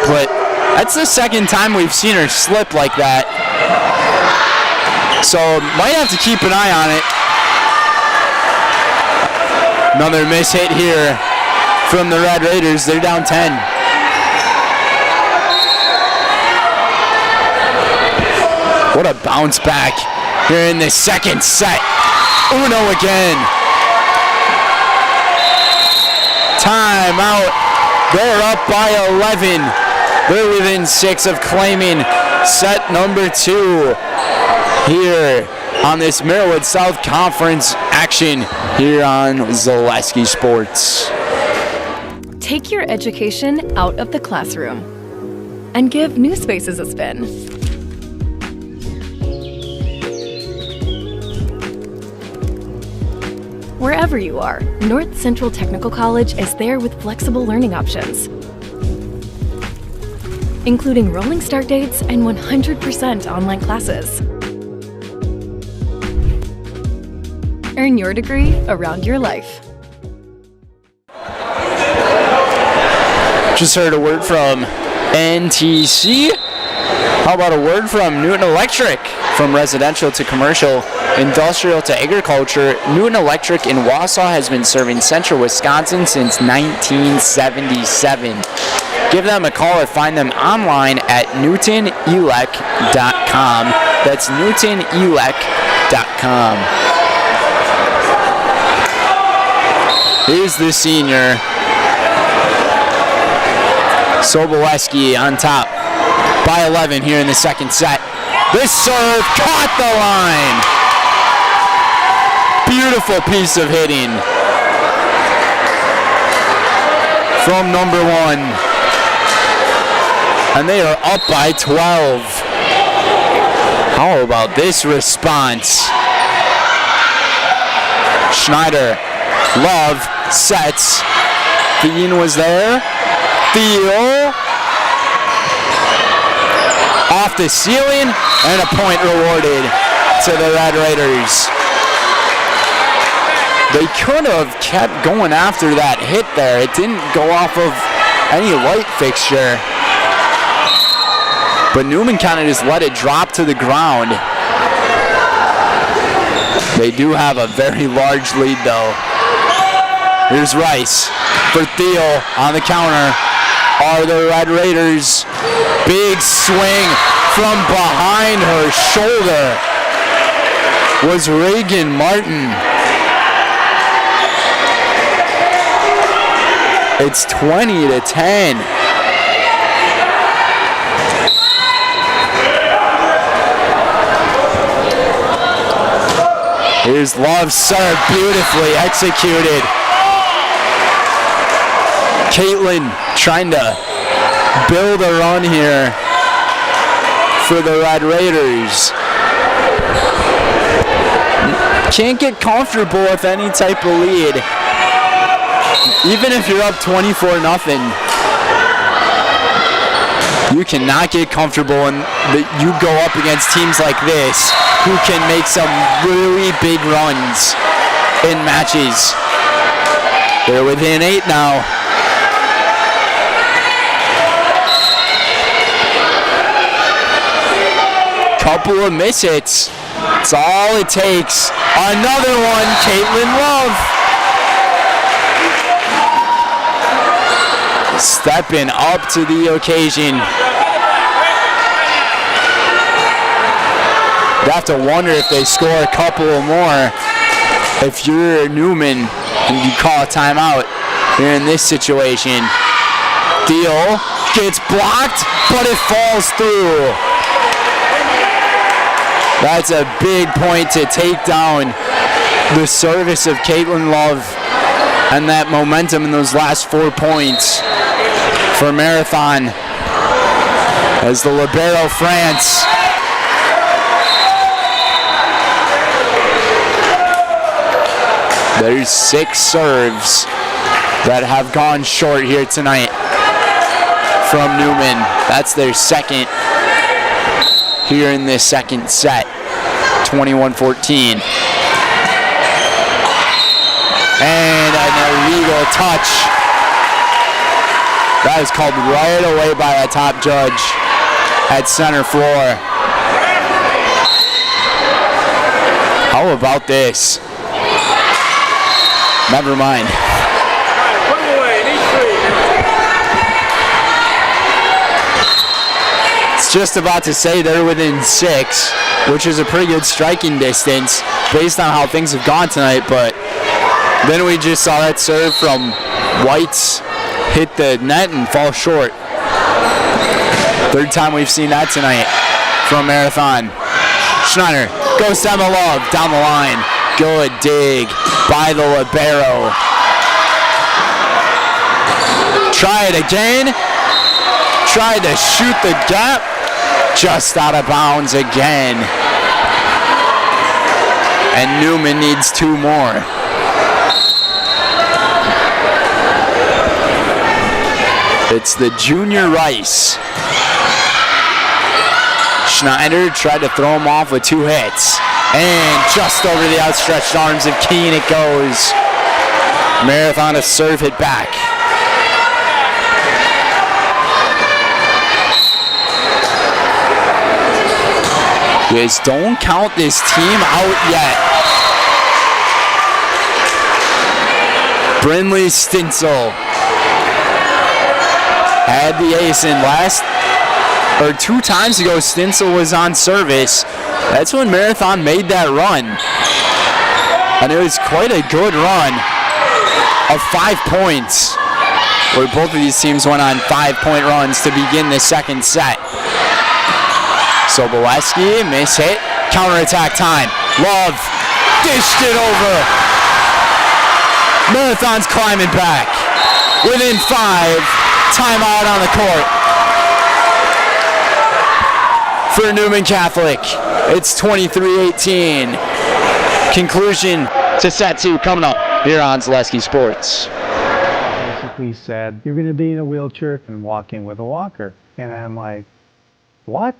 But that's the second time we've seen her slip like that. So might have to keep an eye on it. Another miss hit here from the Red Raiders. They're down 10. What a bounce back here in the second set. Uno again. Timeout. They're up by 11. They're within 6 of claiming set number 2 here on this Merriwood South Conference action here on Zaleski Sports. Take your education out of the classroom and give New Spaces a spin. Wherever you are, North Central Technical College is there with flexible learning options, including rolling start dates and 100% online classes. Earn your degree around your life. Just heard a word from NTC. How about a word from Newton Electric? From residential to commercial, industrial to agriculture, Newton Electric in Wausau has been serving central Wisconsin since 1977. Give them a call or find them online at newtonelec.com. That's newtonelec.com. Here's the senior. Soboleski on top by 11 here in the second set. This serve caught the line. Beautiful piece of hitting from number 1. And they are up by 12. How about this response? Schneider, Love, sets. Thien was there. Theo off the ceiling, and a point rewarded to the Red Raiders. They could have kept going after that hit there. It didn't go off of any light fixture. But Newman kind of just let it drop to the ground. They do have a very large lead though. Here's Rice for Thiel on the counter. Are the Red Raiders. Big swing from behind her shoulder was Reagan Martin. It's 20-10. Here's Love serve, beautifully executed. Caitlin trying to build a run here for the Red Raiders. Can't get comfortable with any type of lead. Even if you're up 24-0, you cannot get comfortable and you go up against teams like this who can make some really big runs in matches. They're within 8 now. Couple of miss hits. That's all it takes. Another one, Caitlin Love. Stepping up to the occasion. You have to wonder if they score a couple or more. If you're Newman and you call a timeout, you're in this situation. Deal gets blocked, but it falls through. That's a big point to take down the service of Caitlin Love and that momentum in those last 4 points for Marathon as the libero France. There's 6 serves that have gone short here tonight from Newman. That's their second here in this second set, 21-14. And an illegal touch. That is called right away by a top judge at center floor. How about this? Never mind. Just about to say they're within 6, which is a pretty good striking distance based on how things have gone tonight, but then we just saw that serve from Whites hit the net and fall short. Third time we've seen that tonight from Marathon. Schneider goes down the love, down the line. Good dig by the libero. Try it again. Tried to shoot the gap. Just out of bounds again. And Newman needs 2 more. It's the junior Rice. Schneider tried to throw him off with 2 hits. And just over the outstretched arms of Keene it goes. Marathon to serve it back. You guys don't count this team out yet. Brindley Stinsel had the ace in 2 times ago. Stinsel was on service. That's when Marathon made that run. And it was quite a good run of 5 points, where both of these teams went on 5-point runs to begin the second set. Sobolewski, miss hit, counterattack time. Love dished it over. Marathon's climbing back. Within 5, timeout on the court for Newman Catholic. It's 23-18. Conclusion to set 2 coming up here on Zaleski Sports. Basically said, you're going to be in a wheelchair and walking with a walker. And I'm like, what?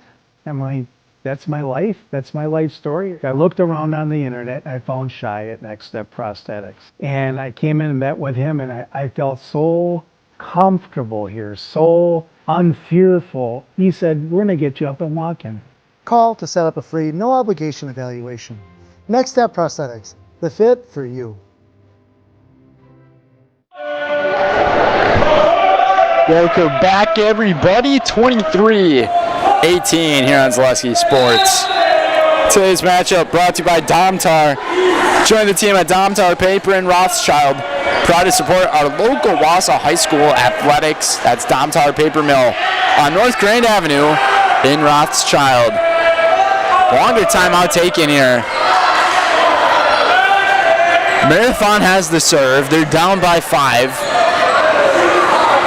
I'm like, that's my life. That's my life story. I looked around on the internet. I found Shai at Next Step Prosthetics. And I came in and met with him, and I felt so comfortable here, so unfearful. He said, we're going to get you up and walking. Call to set up a free, no obligation evaluation. Next Step Prosthetics, the fit for you. Welcome back, everybody. 23-18 here on Zaleski Sports. Today's matchup brought to you by Domtar. Join the team at Domtar Paper and Rothschild. Proud to support our local Wausau High School athletics. That's Domtar Paper Mill on North Grand Avenue in Rothschild. Longer timeout taken here. Marathon has the serve. They're down by 5.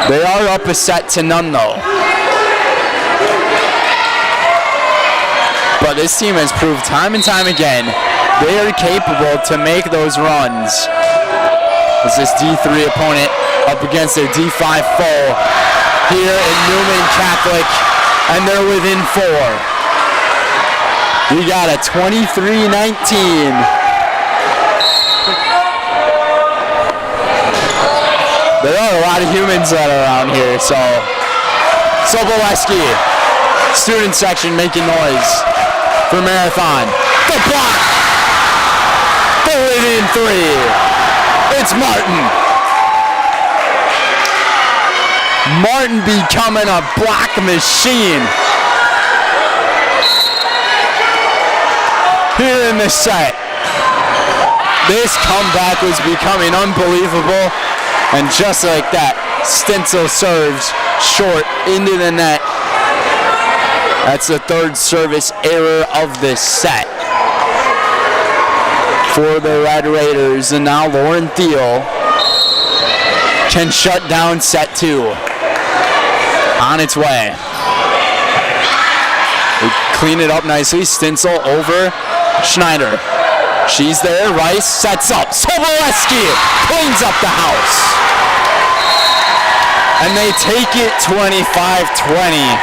They are up a set to none though. But this team has proved time and time again they are capable to make those runs. As this D3 opponent up against their D5 foe here in Newman Catholic, and they're within 4. We got a 23-19. There are a lot of humans that are around here, so Soboleski, student section making noise for Marathon. The block! They're within 3. It's Martin. Martin becoming a block machine here in the set. This comeback was becoming unbelievable, and just like that, Stencil serves short into the net. That's the 3rd service error of this set for the Red Raiders, and now Lauren Thiel can shut down set 2. On its way. They clean it up nicely. Stencil over Schneider. She's there. Rice sets up. Soboleski cleans up the house. And they take it 25-20.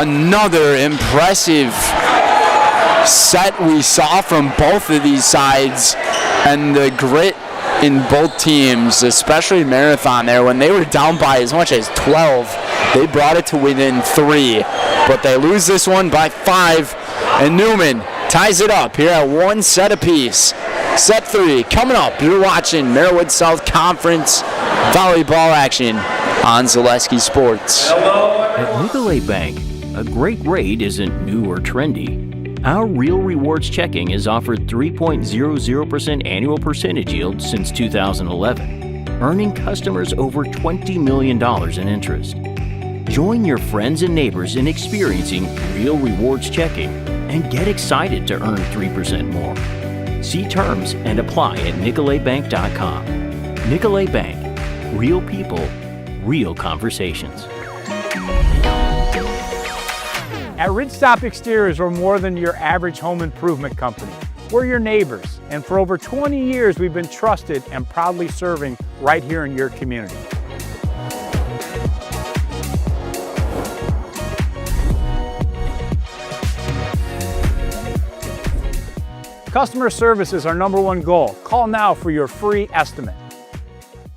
Another impressive set we saw from both of these sides, and the grit in both teams, especially Marathon there, when they were down by as much as 12, they brought it to within 3, but they lose this one by 5, and Newman ties it up here at 1 set apiece. Set 3 coming up. You're watching Merriwood South Conference volleyball action on Zaleski Sports. At Nicolay Bank, a great rate isn't new or trendy. Our Real Rewards checking has offered 3.00% annual percentage yield since 2011, earning customers over $20 million in interest. Join your friends and neighbors in experiencing Real Rewards checking and get excited to earn 3% more. See terms and apply at nicolaybank.com. Nicolay Bank. Real people, real conversations. At Ridgestop Exteriors, we're more than your average home improvement company. We're your neighbors, and for over 20 years, we've been trusted and proudly serving right here in your community. Customer service is our #1 goal. Call now for your free estimate.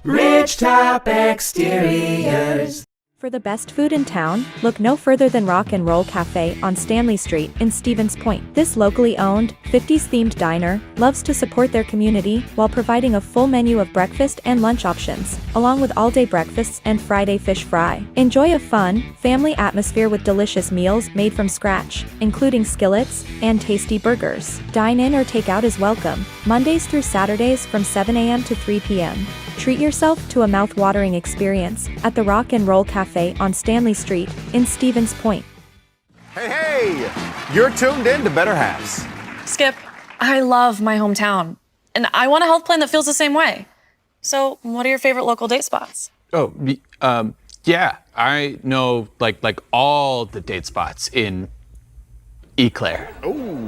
Ridgetop Exteriors. For the best food in town, look no further than Rock and Roll Cafe on Stanley Street in Stevens Point. This locally owned, 50s-themed diner loves to support their community while providing a full menu of breakfast and lunch options, along with all-day breakfasts and Friday fish fry. Enjoy a fun, family atmosphere with delicious meals made from scratch, including skillets and tasty burgers. Dine in or take out is welcome, Mondays through Saturdays from 7 a.m. to 3 p.m. Treat yourself to a mouth-watering experience at the Rock and Roll Cafe on Stanley Street in Stevens Point. Hey, you're tuned in to Better Halves. Skip, I love my hometown, and I want a health plan that feels the same way. So, what are your favorite local date spots? Oh, yeah, I know like all the date spots in Eau Claire.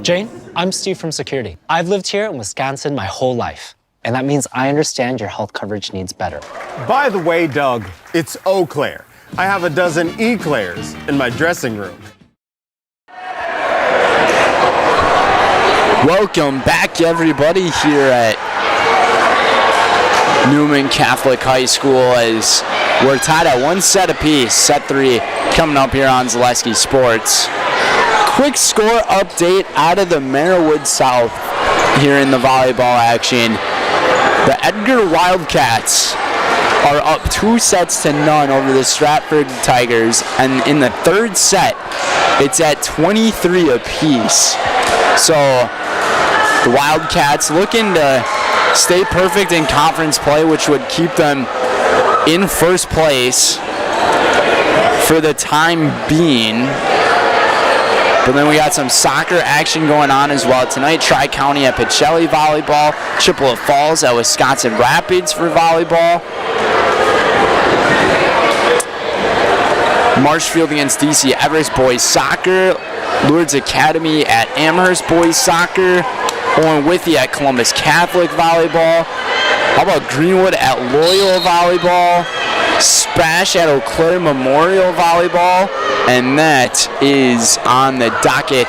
Jane, I'm Steve from Security. I've lived here in Wisconsin my whole life. And that means I understand your health coverage needs better. By the way, Doug, it's Eau Claire. I have a dozen Eclairs in my dressing room. Welcome back, everybody, here at Newman Catholic High School, as we're tied at 1 set apiece. Set 3 coming up here on Zaleski Sports. Quick score update out of the Merriwood South here in the volleyball action. The Edgar Wildcats are up 2 sets to none over the Stratford Tigers, and in the 3rd set, it's at 23 apiece. So the Wildcats looking to stay perfect in conference play, which would keep them in 1st place for the time being. But then we got some soccer action going on as well tonight. Tri-County at Pacelli volleyball. Chippewa Falls at Wisconsin Rapids for volleyball. Marshfield against DC Everest boys soccer. Lourdes Academy at Amherst boys soccer. Owen Withee at Columbus Catholic volleyball. How about Greenwood at Loyola volleyball? Spash at Eau Claire Memorial volleyball. And that is on the docket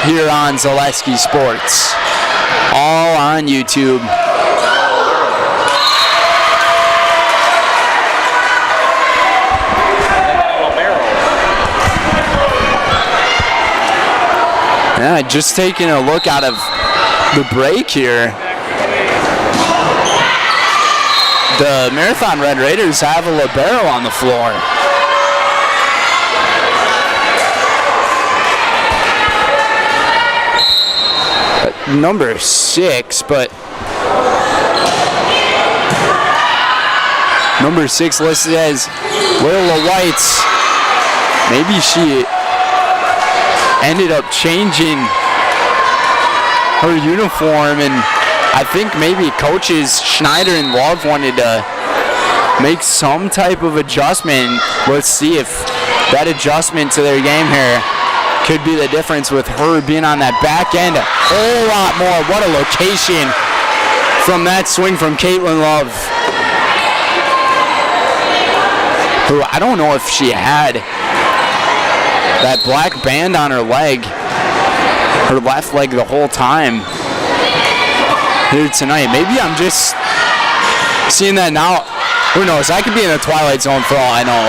here on Zaleski Sports. All on YouTube. Yeah, just taking a look out of the break here. The Marathon Red Raiders have a libero on the floor. Number 6, but number 6 listed as Loyola Whites. Maybe she ended up changing her uniform, and I think maybe coaches Schneider and Love wanted to make some type of adjustment. Let's see if that adjustment to their game here could be the difference with her being on that back end a whole lot more. What a location from that swing from Caitlin Love, who I don't know if she had that black band on her leg, her left leg the whole time here tonight. Maybe I'm just seeing that now. Who knows? I could be in the twilight zone for all I know.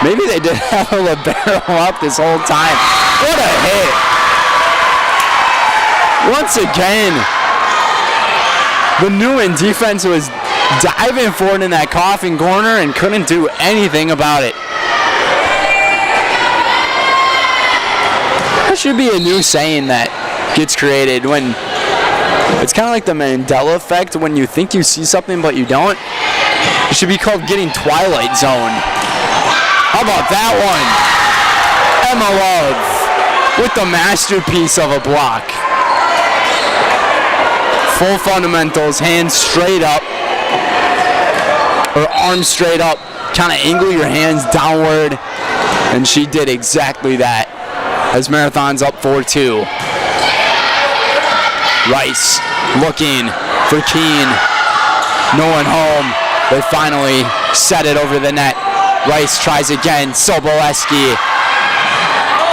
Maybe they did have a libero up this whole time. What a hit. Once again, the Newman defense was diving forward in that coffin corner and couldn't do anything about it. That should be a new saying that gets created when it's kind of like the Mandela effect when you think you see something but you don't. It should be called getting Twilight Zone. How about that one? Emma Love with the masterpiece of a block. Full fundamentals, hands straight up, or arms straight up. Kind of angle your hands downward, and she did exactly that. As Marathon's up 4-2. Rice looking for Keene. No one home. They finally set it over the net. Rice tries again. Soboleski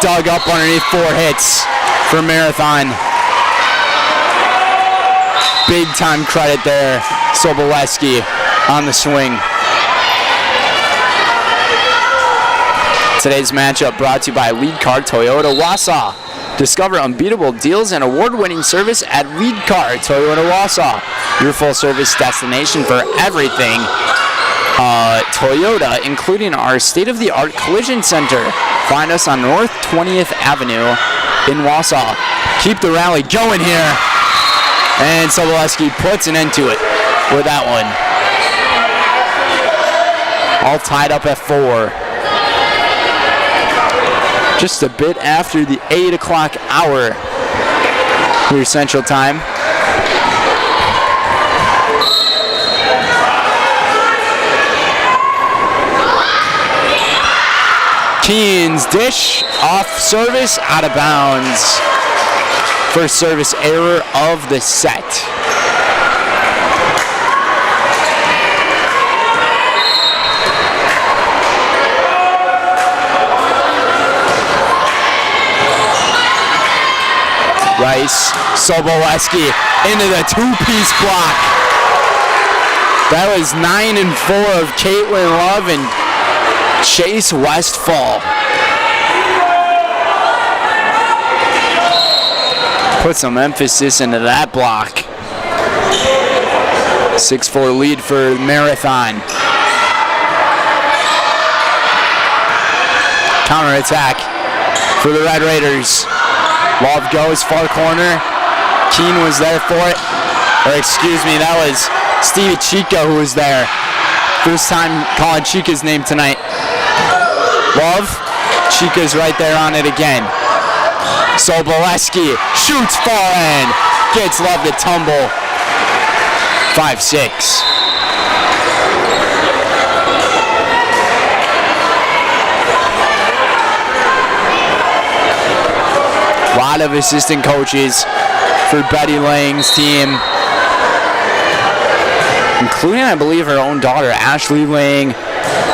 dug up underneath 4 hits for Marathon. Big time credit there. Soboleski on the swing. Today's matchup brought to you by Lead Car Toyota Wausau. Discover unbeatable deals and award-winning service at Lead Car Toyota Wausau, your full-service destination for everything Toyota, including our state-of-the-art collision center. Find us on North 20th Avenue in Wausau. Keep the rally going here. And Soboleski puts an end to it with that one. All tied up at 4. Just a bit after the 8 o'clock hour here Central Time. Keene's dish off service, out of bounds. First service error of the set. Rice, Soboleski into the 2-piece block. That was 9 and 4 of Caitlin Love and Chase Westfall. Put some emphasis into that block. 6-4 lead for Marathon. Counterattack for the Red Raiders. Love goes far corner. Keene was there for it. Or excuse me, that was Stevie Chico who was there. First time calling Chica's name tonight. Love Chica's right there on it again. Soboleski shoots forehand. Gets Love to tumble. 5-6. A lot of assistant coaches for Betty Lang's team, including, I believe, her own daughter, Ashley Lang.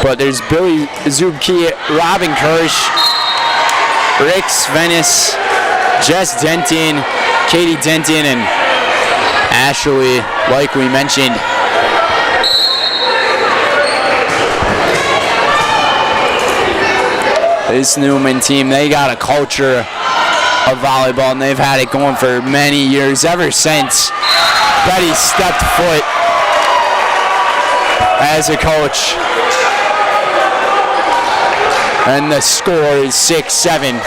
But there's Billy Zubke, Robin Kirsch, Rick Svenis, Jess Denton, Katie Denton, and Ashley, like we mentioned. This Newman team, they got a culture of volleyball, and they've had it going for many years, ever since Betty stepped foot as a coach. And the score is 6-7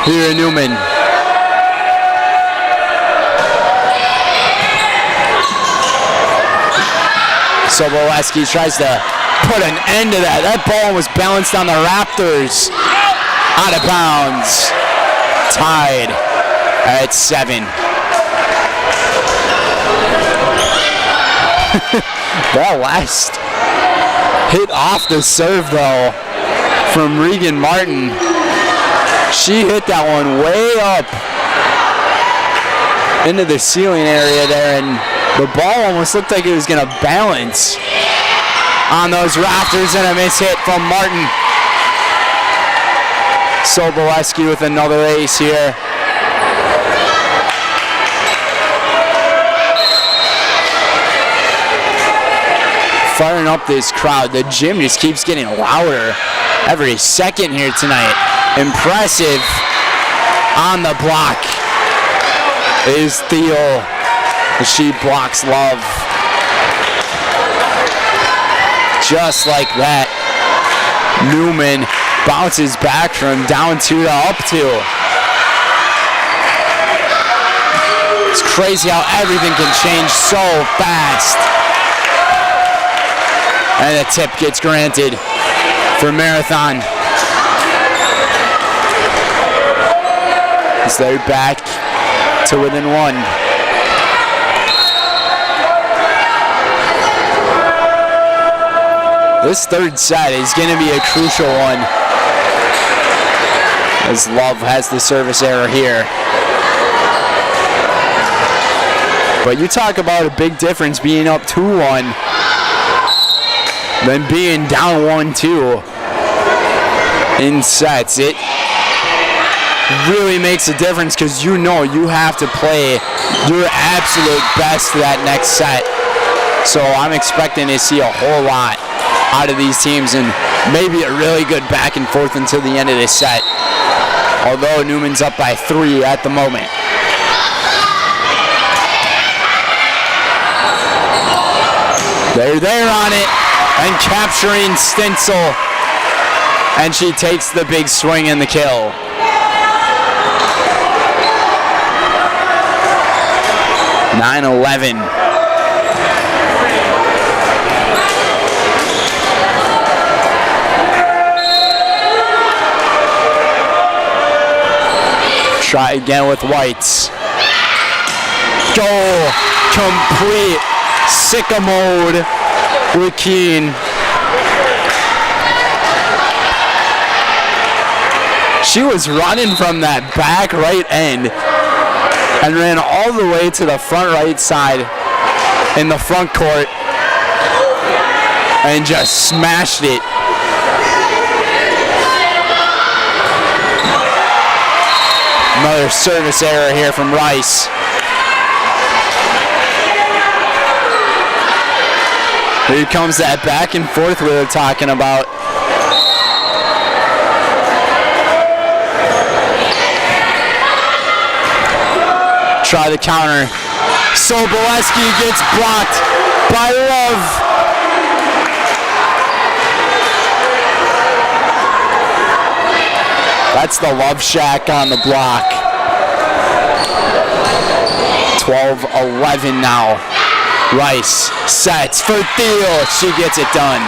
here in Newman. Soboleski tries to put an end to that. That ball was balanced on the rafters. Out of bounds. Tied at 7. That last hit off the serve, though, from Regan Martin. She hit that one way up into the ceiling area there, and the ball almost looked like it was going to balance on those rafters, and a miss hit from Martin. Soboleski with another ace here. Firing up this crowd. The gym just keeps getting louder every second here tonight. Impressive on the block is Thiel. She blocks Love. Just like that, Newman bounces back from down 2 to up 2. It's crazy how everything can change so fast. And a tip gets granted for Marathon. As they're back to within 1. This third set is going to be a crucial one, as Love has the service error here. But you talk about a big difference being up 2-1 than being down 1-2 in sets. It really makes a difference because you know you have to play your absolute best that next set. So I'm expecting to see a whole lot out of these teams, and maybe a really good back and forth until the end of this set. Although Newman's up by 3 at the moment. They're there on it and capturing Stencil, and she takes the big swing and the kill. (9-11). Try again with Whites. Goal complete. Sicko mode with Keene. She was running from that back right end and ran all the way to the front right side in the front court and just smashed it. Another service error here from Rice. Here comes that back and forth we were talking about. Try the counter. Soboleski gets blocked by Love. That's the Love Shack on the block. 12-11 now. Rice sets for Thiel. She gets it done.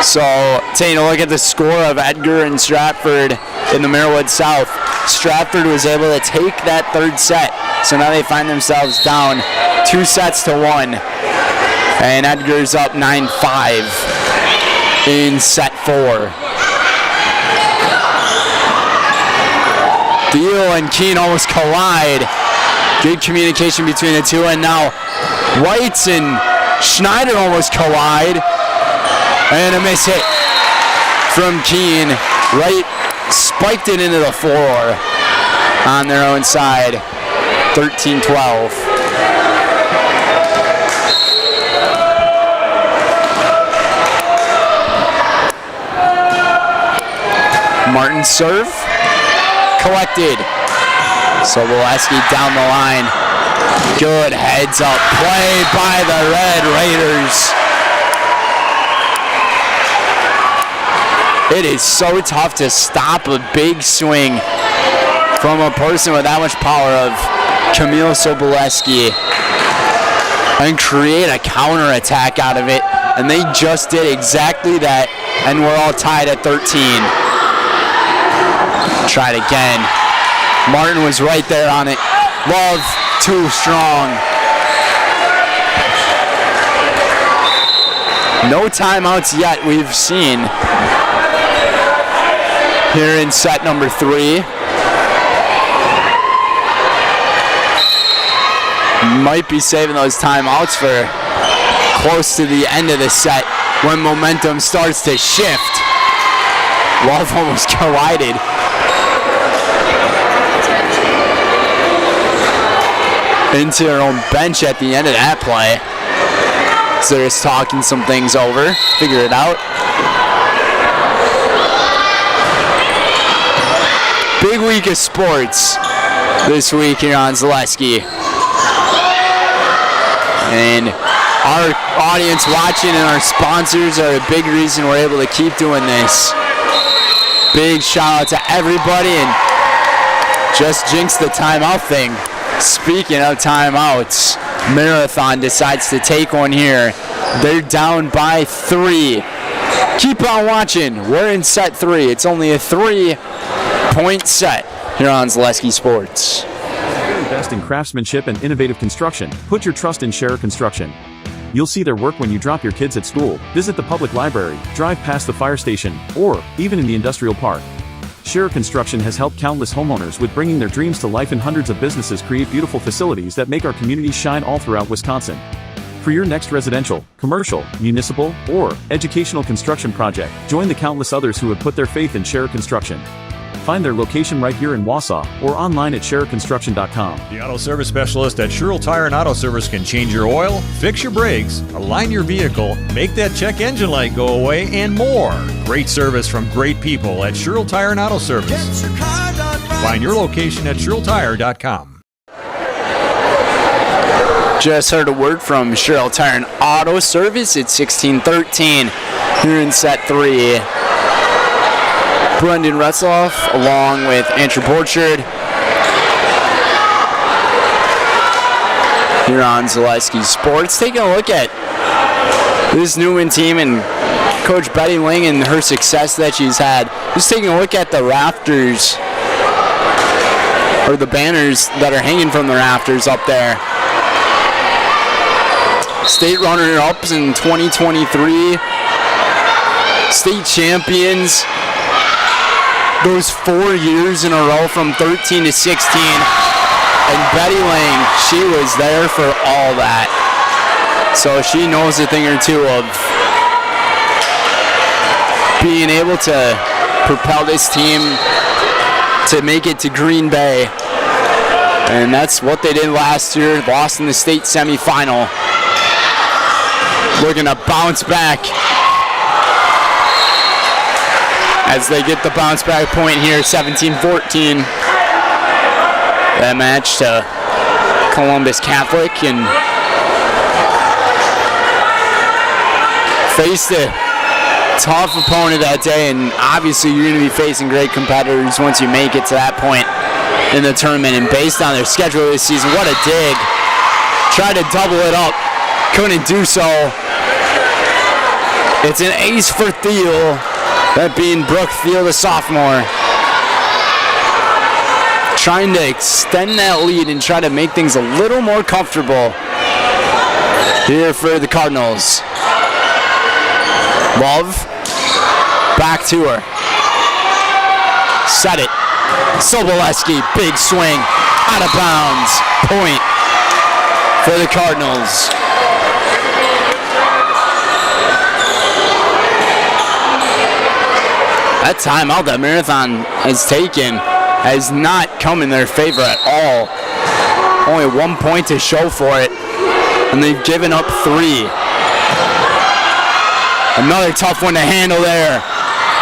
So taking a look at the score of Edgar and Stratford in the Merwood South. Stratford was able to take that third set. So now they find themselves down 2-1. And Edgar's up 9-5 in set 4. Deal and Keene almost collide. Good communication between the two, and now Whites and Schneider almost collide. And a miss hit from Keene. Right, spiked it into the floor on their own side. 13-12. Martin serve. Collected. Sobolewski down the line. Good heads up play by the Red Raiders. It is so tough to stop a big swing from a person with that much power of Camille Sobolewski and create a counterattack out of it. And they just did exactly that, and we're all tied at 13. Try it again. Martin was right there on it. Love, too strong. No timeouts yet we've seen here in set number 3. Might be saving those timeouts for close to the end of the set when momentum starts to shift. Love almost collided. Into her own bench at the end of that play. So they're just talking some things over, figure it out. Big week of sports this week here on Zaleski. And our audience watching and our sponsors are a big reason we're able to keep doing this. Big shout out to everybody, and just jinx the timeout thing. Speaking of timeouts, Marathon decides to take one here. They're down by 3. Keep on watching. We're in set 3. It's only a 3-point set here on Zaleski Sports. Best in craftsmanship and innovative construction. Put your trust in Scherer Construction. You'll see their work when you drop your kids at school, visit the public library, drive past the fire station, or even in the industrial park. Scherer Construction has helped countless homeowners with bringing their dreams to life, and hundreds of businesses create beautiful facilities that make our communities shine all throughout Wisconsin. For your next residential, commercial, municipal, or educational construction project, join the countless others who have put their faith in Scherer Construction. Find their location right here in Wausau or online at schererconstruction.com. The auto service specialist at Sherrill Tire and Auto Service can change your oil, fix your brakes, align your vehicle, make that check engine light go away, and more. Great service from great people at Sherrill Tire and Auto Service. Find your location at sherrilltire.com. Just heard a word from Sherrill Tire and Auto Service. It's 16-13 here in set 3. Brendan Retzloff along with Andrew Borchard here on Zaleski Sports. Taking a look at this Newman team and Coach Betty Ling and her success that she's had. Just taking a look at the rafters, or the banners that are hanging from the rafters up there. State runner-ups in 2023, state champions those 4 years in a row from 13 to 16, and Betty Lang, she was there for all that. So she knows a thing or two of being able to propel this team to make it to Green Bay. And that's what they did last year, lost in the state semifinal. Looking to bounce back as they get the bounce back point here, 17-14. That match to Columbus Catholic, and faced a tough opponent that day, and obviously you're going to be facing great competitors once you make it to that point in the tournament. And based on their schedule this season, what a dig. Tried to double it up, couldn't do so. It's an ace for Thiel, that being Brooke Thiel, the sophomore. Trying to extend that lead and try to make things a little more comfortable here for the Cardinals. Love, back to her. Set it. Sobolewski, big swing, out of bounds. Point for the Cardinals. That timeout that Marathon has taken has not come in their favor at all. Only 1 point to show for it, and they've given up 3. Another tough one to handle there.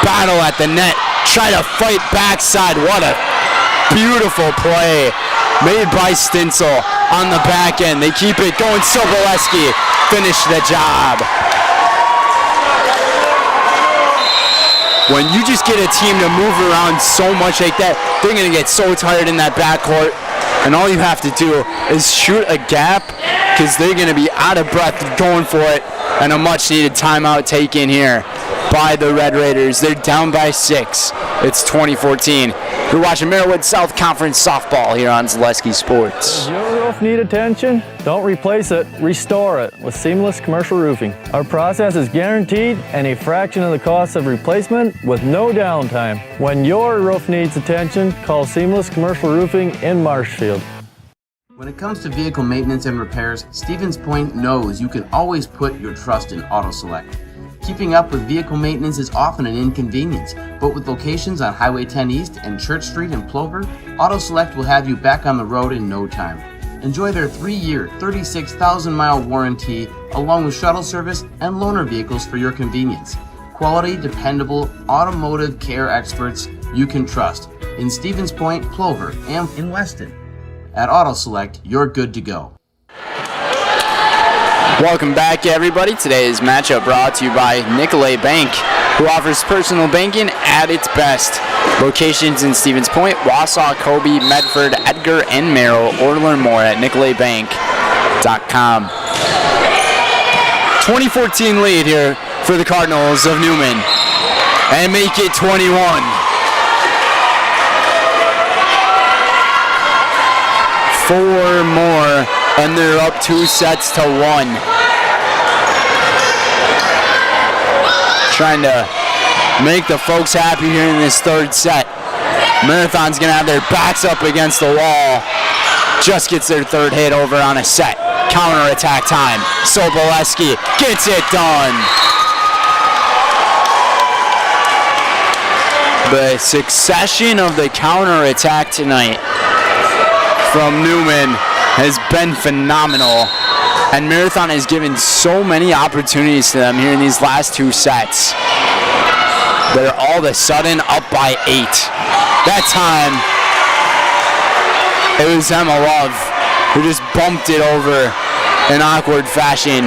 Battle at the net. Try to fight backside. What a beautiful play made by Stinsel on the back end. They keep it going. Sobolewski finish the job. When you just get a team to move around so much like that, they're going to get so tired in that backcourt. And all you have to do is shoot a gap because they're going to be out of breath going for it. And a much-needed timeout taken here by the Red Raiders. They're down by 6. It's 2014. You're watching Merriwood South Conference softball here on Zaleski Sports. Does your roof need attention? Don't replace it, restore it with Seamless Commercial Roofing. Our process is guaranteed and a fraction of the cost of replacement with no downtime. When your roof needs attention, call Seamless Commercial Roofing in Marshfield. When it comes to vehicle maintenance and repairs, Stevens Point knows you can always put your trust in Auto Select. Keeping up with vehicle maintenance is often an inconvenience, but with locations on Highway 10 East and Church Street in Plover, Auto Select will have you back on the road in no time. Enjoy their 3-year, 36,000-mile warranty, along with shuttle service and loaner vehicles for your convenience. Quality, dependable, automotive care experts you can trust in Stevens Point, Plover, and in Weston. At Auto Select, you're good to go. Welcome back, everybody. Today's matchup brought to you by Nicolay Bank, who offers personal banking at its best. Locations in Stevens Point, Wausau, Kobe, Medford, Edgar, and Merrill, or learn more at nicolaybank.com. 2014 lead here for the Cardinals of Newman, and make it 21. Four more, and they're up 2 sets to 1. Trying to make the folks happy here in this third set. Marathon's gonna have their backs up against the wall. Just gets their third hit over on a set. Counter attack time. Sobolewski gets it done. The succession of the counter attack tonight from Newman has been phenomenal, and Marathon has given so many opportunities to them here in these last 2 sets. They're all of a sudden up by 8. That time, it was Emma Love who just bumped it over in awkward fashion.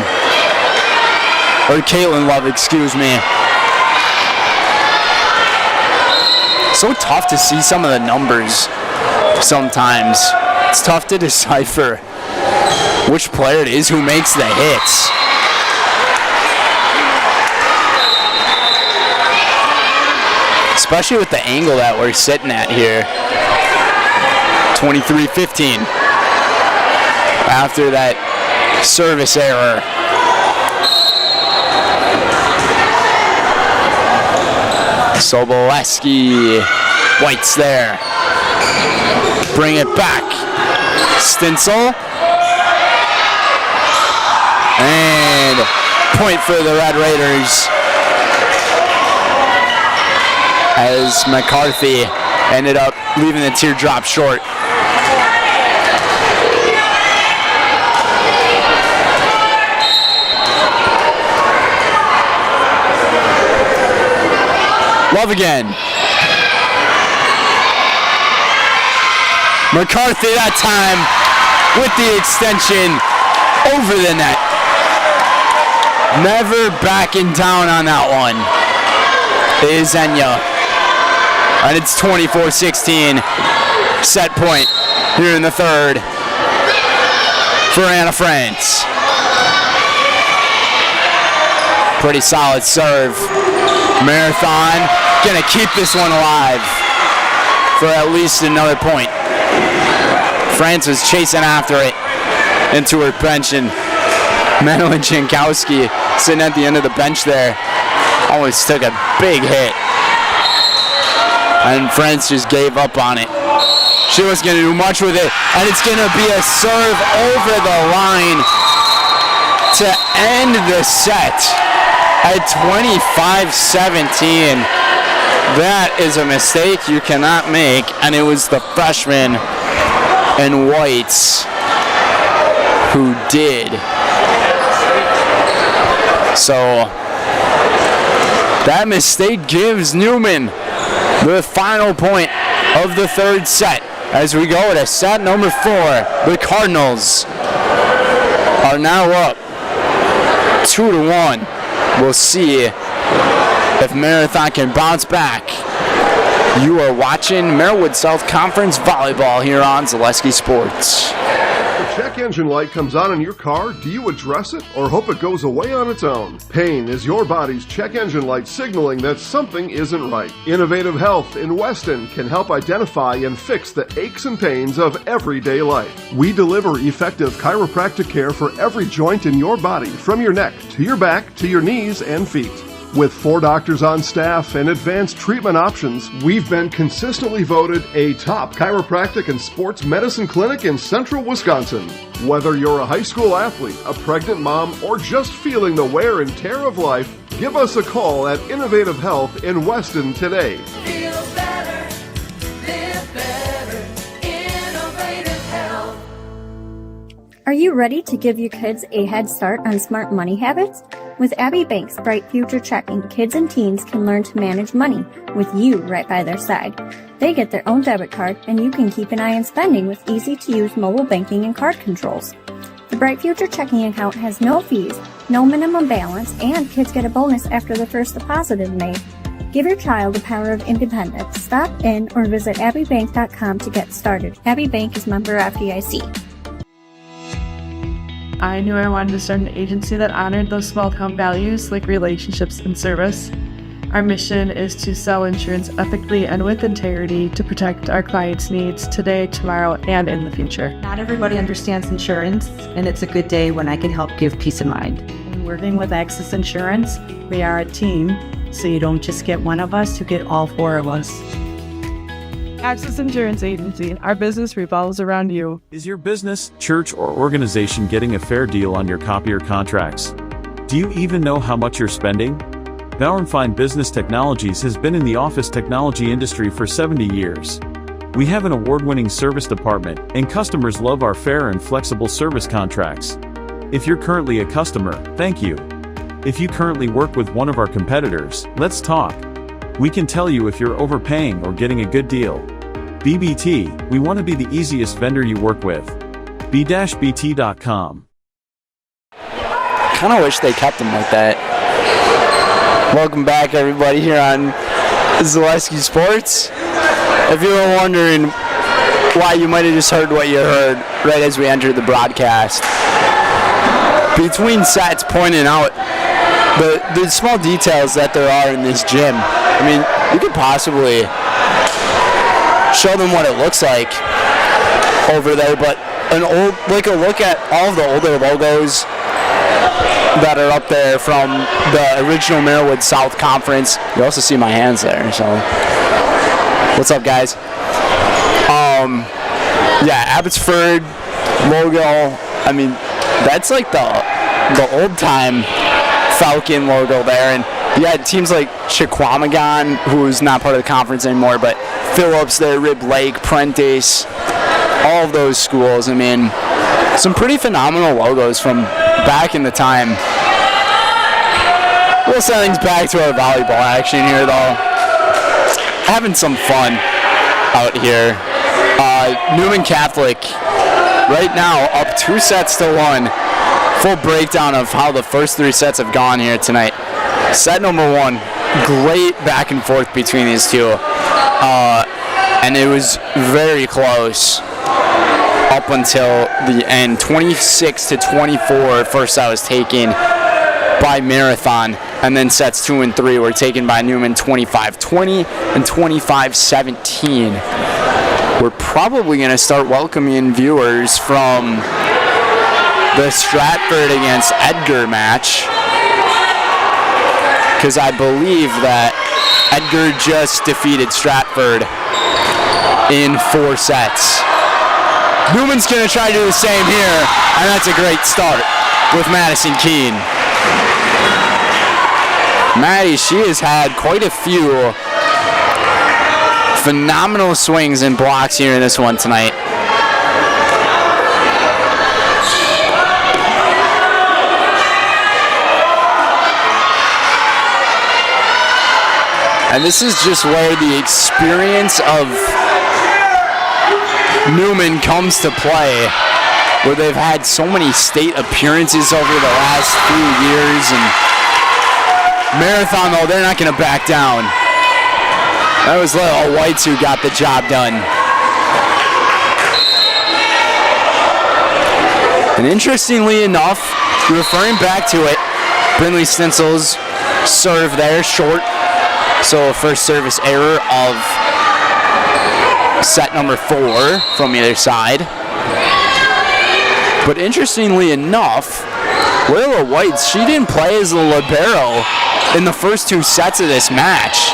Or Caitlin Love, excuse me. So tough to see some of the numbers sometimes. It's tough to decipher which player it is who makes the hits. Especially with the angle that we're sitting at here. 23-15. After that service error. Sobolewski. White's there. Bring it back. Stinsel. And point for the Red Raiders as McCarthy ended up leaving the teardrop short. Love again. McCarthy that time with the extension over the net. Never backing down on that one is Enya. And it's 24-16. Set point here in the third for Anna France. Pretty solid serve. Marathon gonna keep this one alive for at least another point. France was chasing after it into her bench, and Madeline Jankowski sitting at the end of the bench there almost took a big hit. And France just gave up on it. She wasn't going to do much with it, and it's going to be a serve over the line to end the set at 25-17. That is a mistake you cannot make, and it was the freshman in whites who did. So that mistake gives Newman the final point of the third set. As we go to set number 4, the Cardinals are now up 2-1. We'll see if Marathon can bounce back. You are watching Merwood South Conference Volleyball here on Zaleski Sports. The check engine light comes on in your car. Do you address it or hope it goes away on its own? Pain is your body's check engine light signaling that something isn't right. Innovative Health in Weston can help identify and fix the aches and pains of everyday life. We deliver effective chiropractic care for every joint in your body, from your neck to your back to your knees and feet. With 4 doctors on staff and advanced treatment options, we've been consistently voted a top chiropractic and sports medicine clinic in central Wisconsin. Whether you're a high school athlete, a pregnant mom, or just feeling the wear and tear of life, give us a call at Innovative Health in Weston today. Feel better, live better, Innovative Health. Are you ready to give your kids a head start on smart money habits? With Abbey Bank's Bright Future Checking, kids and teens can learn to manage money with you right by their side. They get their own debit card, and you can keep an eye on spending with easy-to-use mobile banking and card controls. The Bright Future Checking account has no fees, no minimum balance, and kids get a bonus after the first deposit is made. Give your child the power of independence. Stop in or visit abbeybank.com to get started. Abbey Bank is member FDIC. I knew I wanted to start an agency that honored those small town values like relationships and service. Our mission is to sell insurance ethically and with integrity to protect our clients' needs today, tomorrow, and in the future. Not everybody understands insurance, and it's a good day when I can help give peace of mind. When working with Access Insurance, we are a team, so you don't just get one of us, you get all 4 of us. Access Insurance Agency, our business revolves around you. Is your business, church, or organization getting a fair deal on your copier contracts? Do you even know how much you're spending? Bauer & Fine Business Technologies has been in the office technology industry for 70 years. We have an award-winning service department, and customers love our fair and flexible service contracts. If you're currently a customer, thank you. If you currently work with one of our competitors, let's talk. We can tell you if you're overpaying or getting a good deal. BBT, we want to be the easiest vendor you work with. b-bt.com. Kind of wish they kept them like that. Welcome back, everybody, here on Zaleski Sports. If you were wondering why you might have just heard what you heard right as we entered the broadcast, between sets pointing out the small details that there are in this gym. I mean, you could possibly show them what it looks like over there, but a look at all of the older logos that are up there from the original Merwood South Conference. You also see my hands there, so what's up, guys? Yeah, Abbotsford logo. I mean, that's like the old time Falcon logo there, and you had teams like Chequamegon, who's not part of the conference anymore, but Phillips there, Rib Lake, Prentice, all of those schools. I mean, some pretty phenomenal logos from back in the time. We'll send things back to our volleyball action here, though. Having some fun out here. Newman Catholic right now up 2-1. Full breakdown of how the first 3 sets have gone here tonight. Set number 1, great back and forth between these two. And it was very close up until the end. 26-24, first set was taken by Marathon. And then sets 2 and 3 were taken by Newman 25-20 and 25-17. We're probably going to start welcoming viewers from the Stratford against Edgar match, because I believe that Edgar just defeated Stratford in 4 sets. Newman's going to try to do the same here, and that's a great start with Madison Keene. Maddie, she has had quite a few phenomenal swings and blocks here in this one tonight. And this is just where the experience of Newman comes to play, where they've had so many state appearances over the last few years. And Marathon, though, they're not going to back down. That was Little Whites who got the job done. And interestingly enough, referring back to it, Brinley Stinsel's serve there, short. So first service error of set number 4 from either side. But interestingly enough, Layla Whites, she didn't play as a libero in the first 2 sets of this match.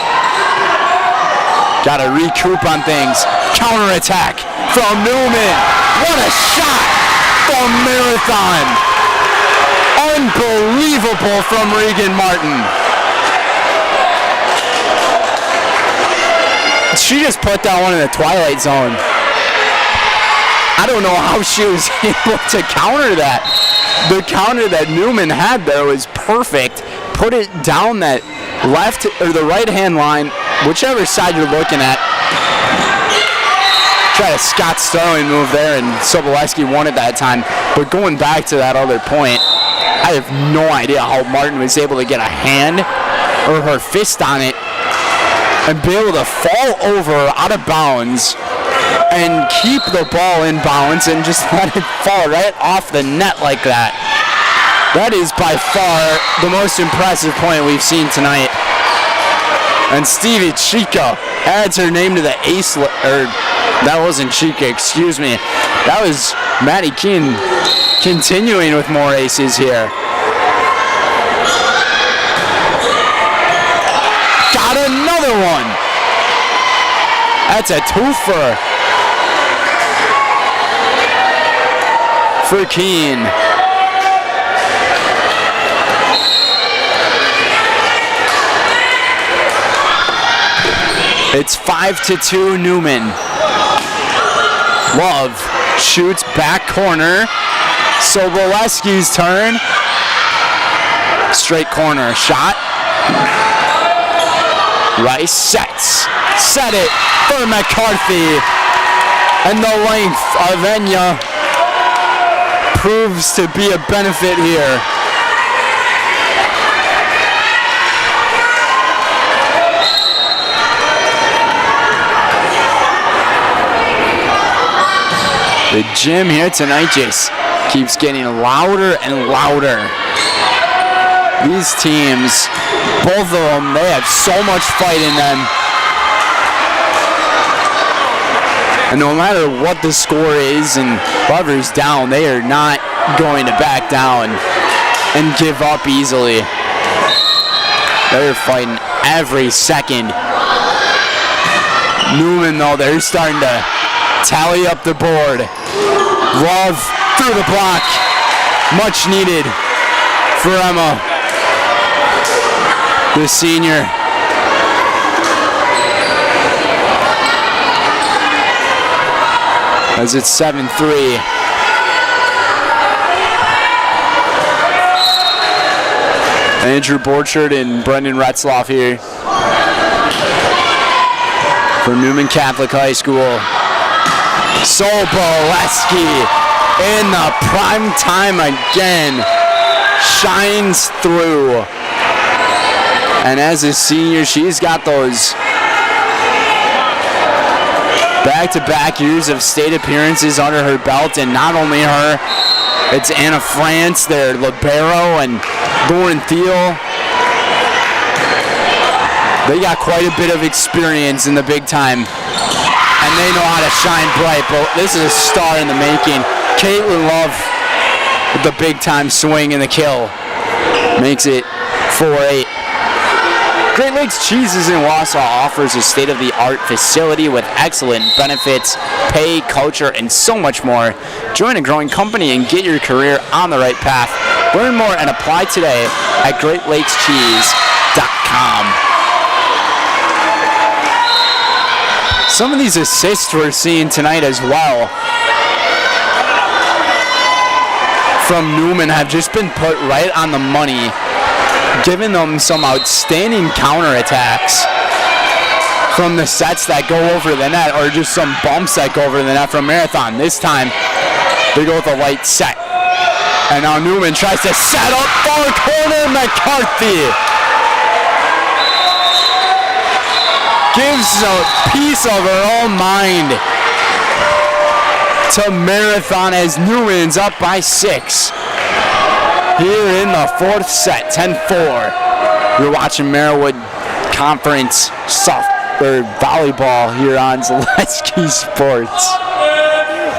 Got to recoup on things. Counterattack from Newman. What a shot from Marathon. Unbelievable from Regan Martin. She just put that one in the twilight zone. I don't know how she was able to counter that. The counter that Newman had there was perfect. Put it down that left or the right hand line, whichever side you're looking at. Try a Scott Sterling move there, and Sobolewski won it that time. But going back to that other point, I have no idea how Martin was able to get a hand or her fist on it and be able to fall over out of bounds and keep the ball in bounds and just let it fall right off the net like that. That is by far the most impressive point we've seen tonight. And Stevie Chica adds her name to the ace, that wasn't Chica, excuse me. That was Maddie Keene continuing with more aces here. Got another one. That's a twofer for Keene. It's 5-2 Newman. Love shoots back corner. Sobolewski's turn. Straight corner shot. Rice sets. Set it for McCarthy. And the length of Enya proves to be a benefit here. The gym here tonight just keeps getting louder and louder. These teams, both of them, they have so much fight in them. And no matter what the score is and whoever's down, they are not going to back down and give up easily. They're fighting every second. Newman, though, they're starting to tally up the board. Love through the block. Much needed for Emma, the senior. As it's 7-3. Andrew Borchard and Brendan Retzloff here from Newman Catholic High School. Sobolewski in the prime time again, shines through. And as a senior, she's got those back-to-back years of state appearances under her belt, and not only her, it's Anna France, their libero, and Lauren Thiel, They got quite a bit of experience in the big time, and they know how to shine bright, but this is a star in the making. Caitlin Love with the big time swing and the kill. Makes it 4-8. Great Lakes Cheeses in Wausau offers a state-of-the-art facility with excellent benefits, pay, culture, and so much more. Join a growing company and get your career on the right path. Learn more and apply today at GreatLakesCheese.com. Some of these assists we're seeing tonight as well from Newman have just been put right on the money, giving them some outstanding counterattacks from the sets that go over the net, or just some bumps that go over the net from Marathon. This time, they go with a light set. And now Newman tries to set up far corner. McCarthy gives a piece of her own mind to Marathon as Newman's up by 6. Here in the fourth set, 10-4. You're watching Merriwood Conference volleyball here on Zaleski Sports.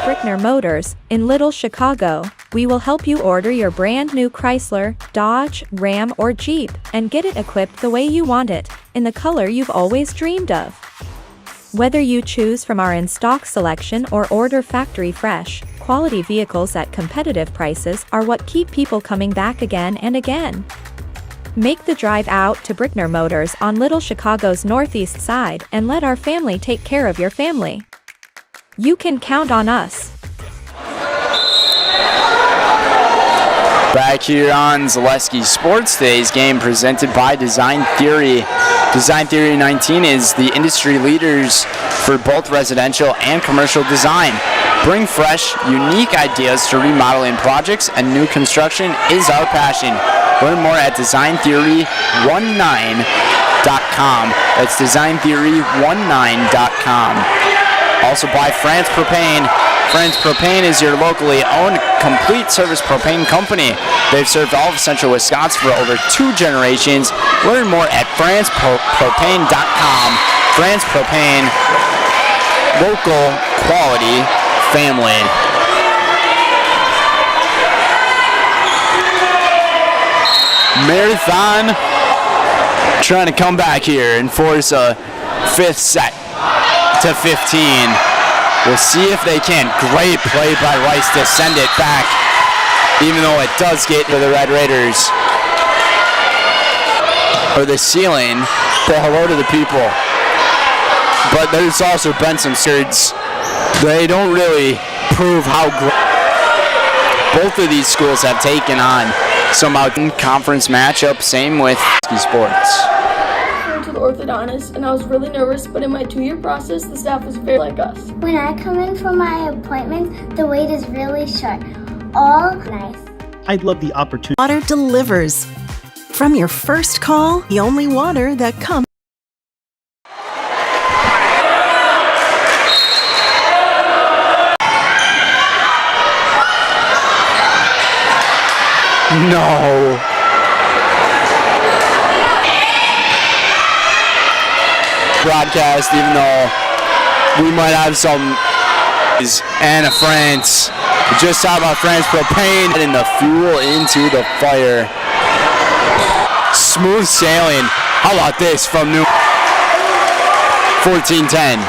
Brickner Motors in Little Chicago. We will help you order your brand new Chrysler, Dodge, Ram, or Jeep and get it equipped the way you want it, in the color you've always dreamed of. Whether you choose from our in-stock selection or order factory fresh, quality vehicles at competitive prices are what keep people coming back again and again. Make the drive out to Brickner Motors on Little Chicago's northeast side and let our family take care of your family. You can count on us. Back here on Zaleski Sports, today's game presented by Design Theory. Design Theory 19 is the industry leaders for both residential and commercial design. Bring fresh, unique ideas to remodeling projects, and new construction is our passion. Learn more at designtheory19.com. That's designtheory19.com. Also by France Propane. France Propane is your locally owned complete service propane company. They've served all of central Wisconsin for over 2 generations. Learn more at francepropane.com. France Propane, local quality family. Marathon trying to come back here and force a 5th set to 15. We'll see if they can. Great play by Rice to send it back, even though it does get to the Red Raiders. Or the ceiling. Say hello to the people. But there's also been some surges. They don't really prove how great. Both of these schools have taken on some out-conference matchup. Same with sports. To the orthodontist, and I was really nervous, but in my 2-year process, the staff was very like us. When I come in for my appointment, the wait is really short. All nice. I love the opportunity. Water delivers. From your first call, the only water that comes. No. Broadcast, even though we might have some. Anna France. Just talked about France Propane and the fuel into the fire. Smooth sailing. How about this from Newman? 14-10.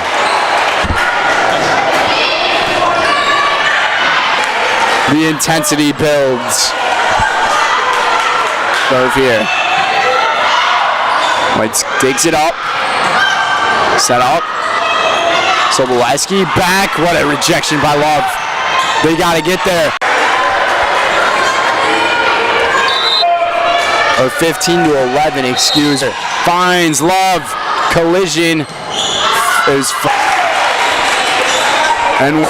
The intensity builds. Serve here. White digs it up. Set up. Sobolewski back. What a rejection by Love. They got to get there. Or 15-11, excuse her. Finds Love. Collision. There's and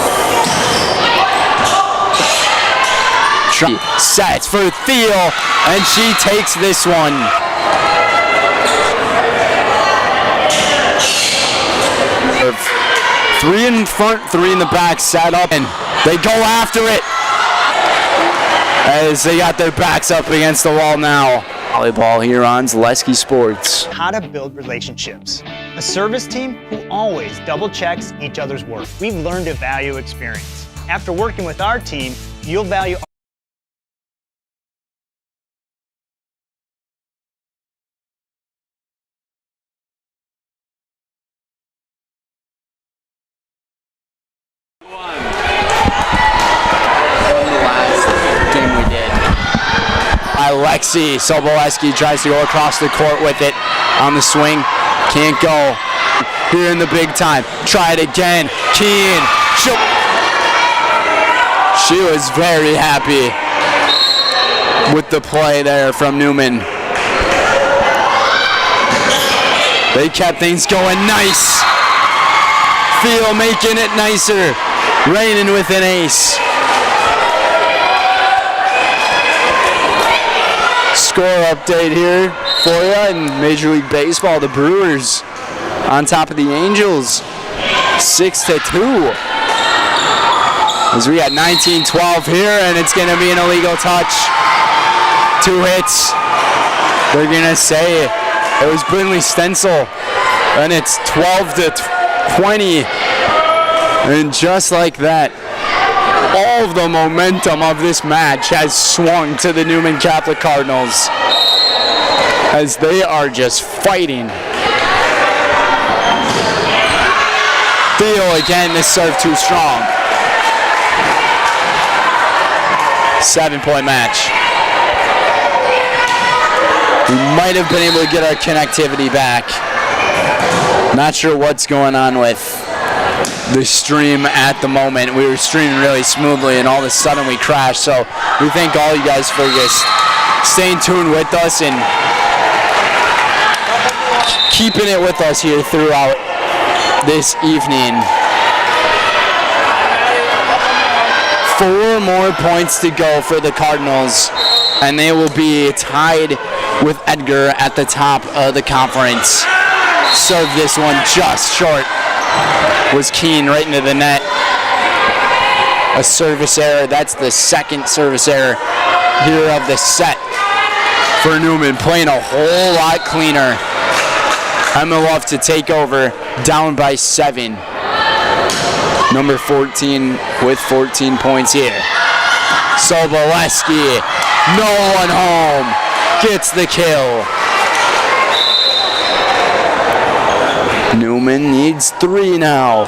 sets for Thiel, and she takes this one. Three in front, 3 in the back, set up, and they go after it as they got their backs up against the wall now. Volleyball here on Zaleski Sports. How to build relationships. A service team who always double checks each other's work. We've learned to value experience. After working with our team, you'll value Alexi Soboleski tries to go across the court with it on the swing. Can't go. Here in the big time. Try it again. Keen. She was very happy with the play there from Newman. They kept things going nice. Theo making it nicer. Raining with an ace. Score update here for you in Major League Baseball. The Brewers on top of the Angels, 6-2. As we got 19-12 here, and it's going to be an illegal touch. 2 hits. They're going to say it was Brinley Stencil, and it's 12-20. And just like that, all of the momentum of this match has swung to the Newman Catholic Cardinals as they are just fighting. Theo again, this serve too strong. 7-point match. We might have been able to get our connectivity back. Not sure what's going on with the stream at the moment. We were streaming really smoothly and all of a sudden we crashed. So we thank all you guys for just staying tuned with us and keeping it with us here throughout this evening. 4 more points to go for the Cardinals, and they will be tied with Edgar at the top of the conference. Served this one just short. Was Keen right into the net. A service error. That's the second service error here of the set for Newman. Playing a whole lot cleaner. Emma Love to take over, down by 7. Number 14 with 14 points here. Soboleski, no one home, gets the kill. Newman needs 3 now.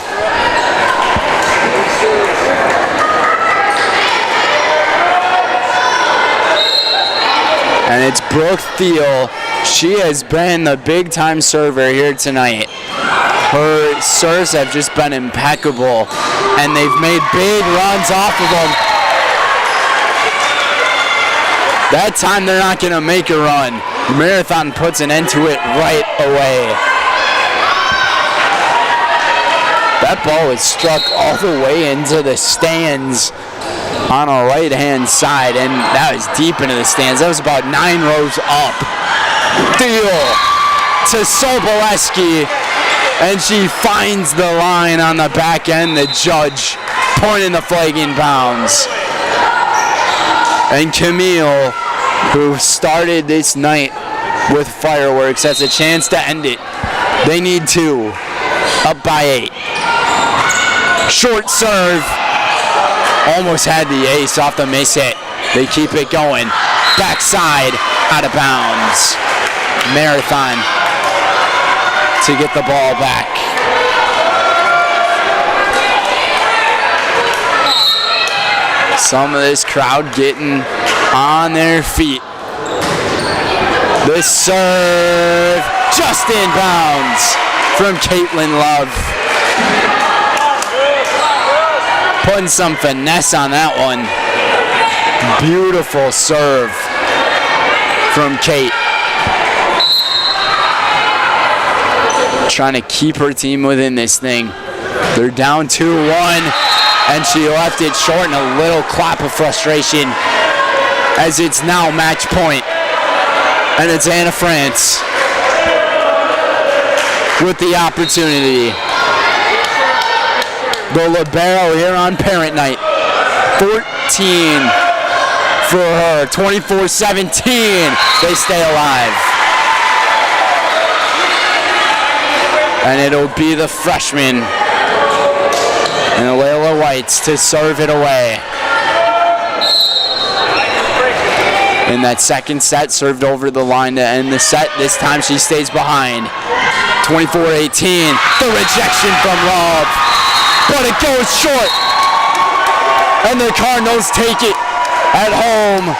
And it's Brooke Thiel. She has been the big-time server here tonight. Her serves have just been impeccable, and they've made big runs off of them. That time they're not going to make a run. Marathon puts an end to it right away. That ball was struck all the way into the stands on our right-hand side, and that was deep into the stands. That was about 9 rows up. Deal to Soboleski, and she finds the line on the back end. The judge pointing the flag in bounds. And Camille, who started this night with fireworks, has a chance to end it. They need 2, up by 8. Short serve, almost had the ace off the miss hit. They keep it going. Backside, out of bounds. Marathon to get the ball back. Some of this crowd getting on their feet. This serve just in bounds from Caitlin Love. Putting some finesse on that one. Beautiful serve from Kate. Trying to keep her team within this thing. They're down 2-1, and she left it short in a little clap of frustration as it's now match point. And it's Anna France with the opportunity. The libero here on parent night. 14 for her. 24-17. They stay alive. And it'll be the freshman and Layla Whites to serve it away. In that second set, served over the line to end the set. This time she stays behind. 24-18, the rejection from Love, but it goes short. And the Cardinals take it at home,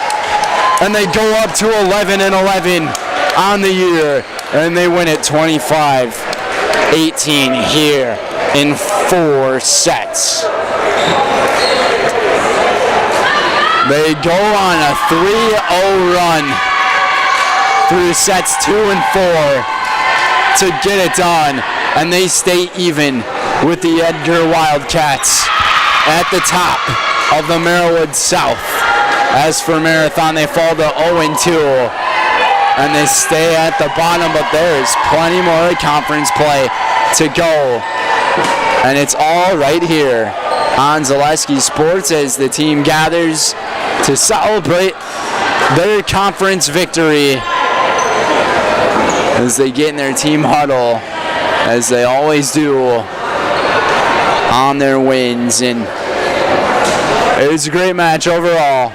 and they go up to 11-11 on the year, and they win it 25-18 here in 4 sets. They go on a 3-0 run through sets 2 and 4 to get it done, and they stay even with the Edgar Wildcats at the top of the Merrillwood South. As for Marathon, they fall to 0-2, and they stay at the bottom, but there's plenty more conference play to go, and it's all right here on Zaleski Sports as the team gathers to celebrate their conference victory as they get in their team huddle, as they always do on their wins. And it was a great match overall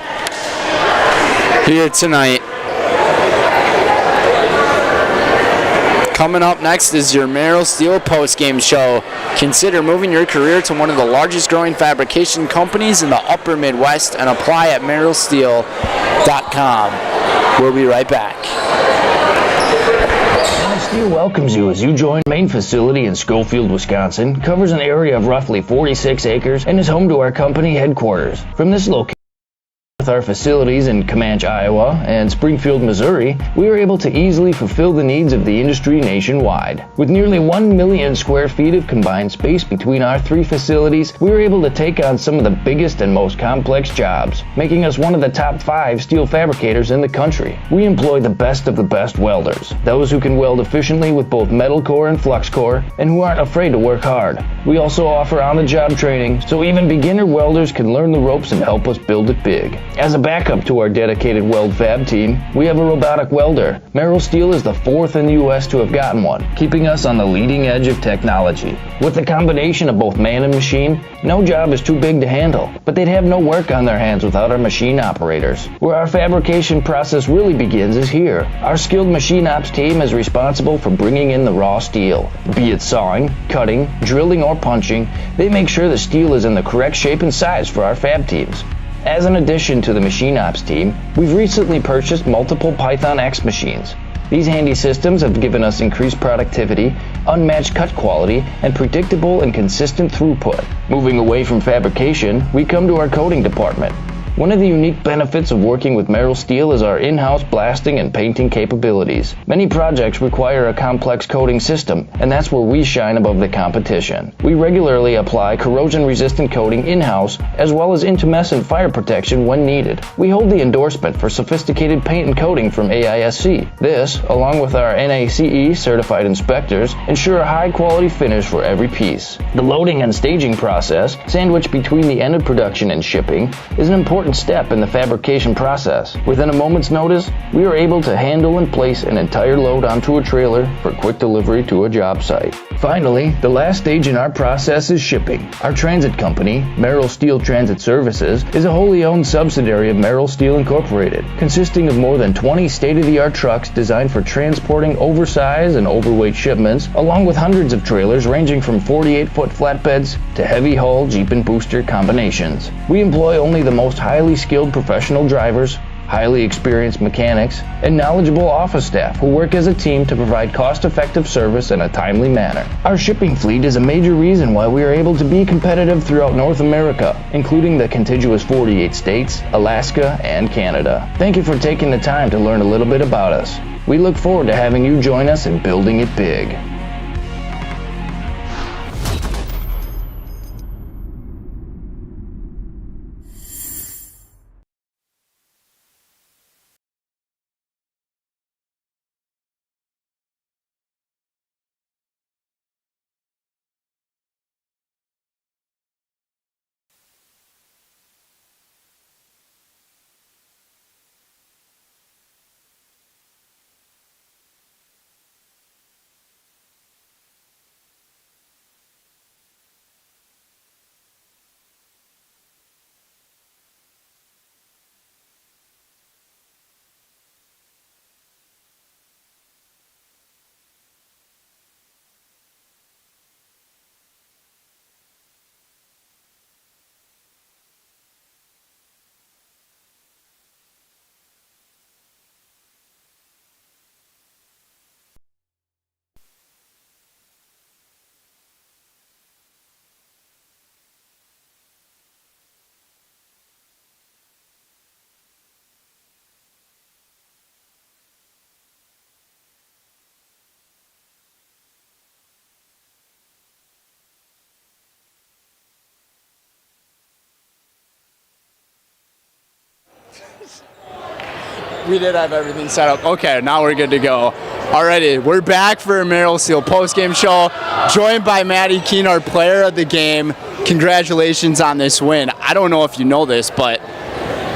here tonight. Coming up next is your Merrill Steel postgame show. Consider moving your career to one of the largest growing fabrication companies in the upper Midwest and apply at merrillsteel.com. We'll be right back. Steel welcomes you as you join the main facility in Schofield, Wisconsin, covers an area of roughly 46 acres, and is home to our company headquarters. From this location, with our facilities in Comanche, Iowa, and Springfield, Missouri, we are able to easily fulfill the needs of the industry nationwide. With nearly 1 million square feet of combined space between our 3 facilities, we are able to take on some of the biggest and most complex jobs, making us one of the top 5 steel fabricators in the country. We employ the best of the best welders, those who can weld efficiently with both metal core and flux core, and who aren't afraid to work hard. We also offer on-the-job training, so even beginner welders can learn the ropes and help us build it big. As a backup to our dedicated weld fab team, we have a robotic welder. Merrill Steel is the 4th in the U.S. to have gotten one, keeping us on the leading edge of technology. With the combination of both man and machine, no job is too big to handle, but they'd have no work on their hands without our machine operators. Where our fabrication process really begins is here. Our skilled machine ops team is responsible for bringing in the raw steel. Be it sawing, cutting, drilling, or punching, they make sure the steel is in the correct shape and size for our fab teams. As an addition to the machine ops team, we've recently purchased multiple Python X machines. These handy systems have given us increased productivity, unmatched cut quality, and predictable and consistent throughput. Moving away from fabrication, we come to our coating department. One of the unique benefits of working with Merrill Steel is our in-house blasting and painting capabilities. Many projects require a complex coating system, and that's where we shine above the competition. We regularly apply corrosion-resistant coating in-house, as well as intumescent fire protection when needed. We hold the endorsement for sophisticated paint and coating from AISC. This, along with our NACE certified inspectors, ensure a high-quality finish for every piece. The loading and staging process, sandwiched between the end of production and shipping, is an important step in the fabrication process. Within a moment's notice, we are able to handle and place an entire load onto a trailer for quick delivery to a job site. Finally, the last stage in our process is shipping. Our transit company, Merrill Steel Transit Services, is a wholly owned subsidiary of Merrill Steel Incorporated, consisting of more than 20 state-of-the-art trucks designed for transporting oversized and overweight shipments, along with hundreds of trailers ranging from 48-foot flatbeds to heavy-haul Jeep and booster combinations. We employ only the most highly skilled professional drivers, highly experienced mechanics, and knowledgeable office staff who work as a team to provide cost-effective service in a timely manner. Our shipping fleet is a major reason why we are able to be competitive throughout North America, including the contiguous 48 states, Alaska, and Canada. Thank you for taking the time to learn a little bit about us. We look forward to having you join us in building it big. We did have everything set up. Okay, now we're good to go. Alrighty, we're back for a Merrill Seal postgame show, joined by Maddie Keene, our player of the game. Congratulations on this win. I don't know if you know this, but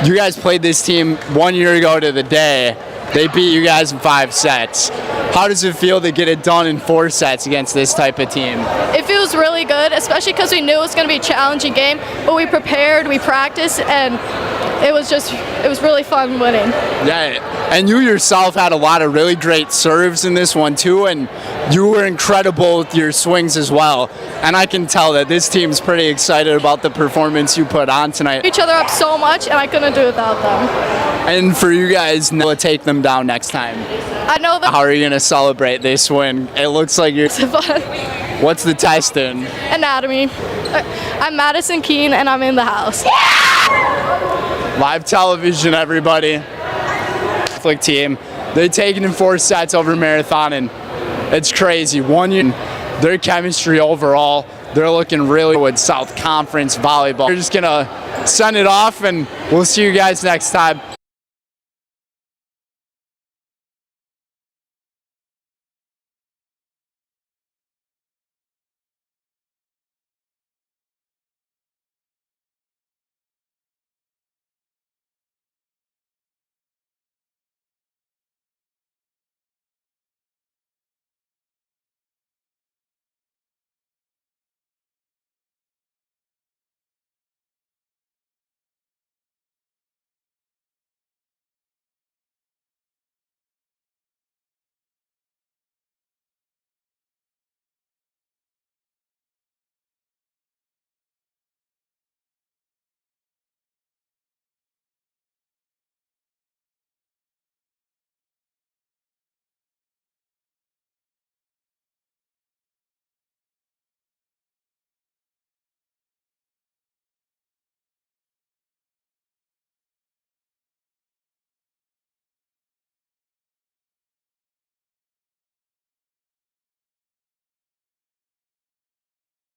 you guys played this team 1 year ago to the day. They beat you guys in 5 sets. How does it feel to get it done in 4 sets against this type of team? It feels really good, especially because we knew it was going to be a challenging game, but we prepared, we practiced, and it was really fun winning. Yeah, and you yourself had a lot of really great serves in this one too, and you were incredible with your swings as well. And I can tell that this team's pretty excited about the performance you put on tonight. Each other up so much, and I couldn't do it without them. And for you guys to take them down next time, I know that. how are you going to celebrate this win? It looks like you're... What's the test in? Anatomy. I'm Madison Keene, and I'm in the house. Live television, everybody. Catholic team. They take it in 4 sets over Marathon, and it's crazy. Their chemistry overall, they're looking really good. South Conference volleyball. We're just going to send it off, and we'll see you guys next time.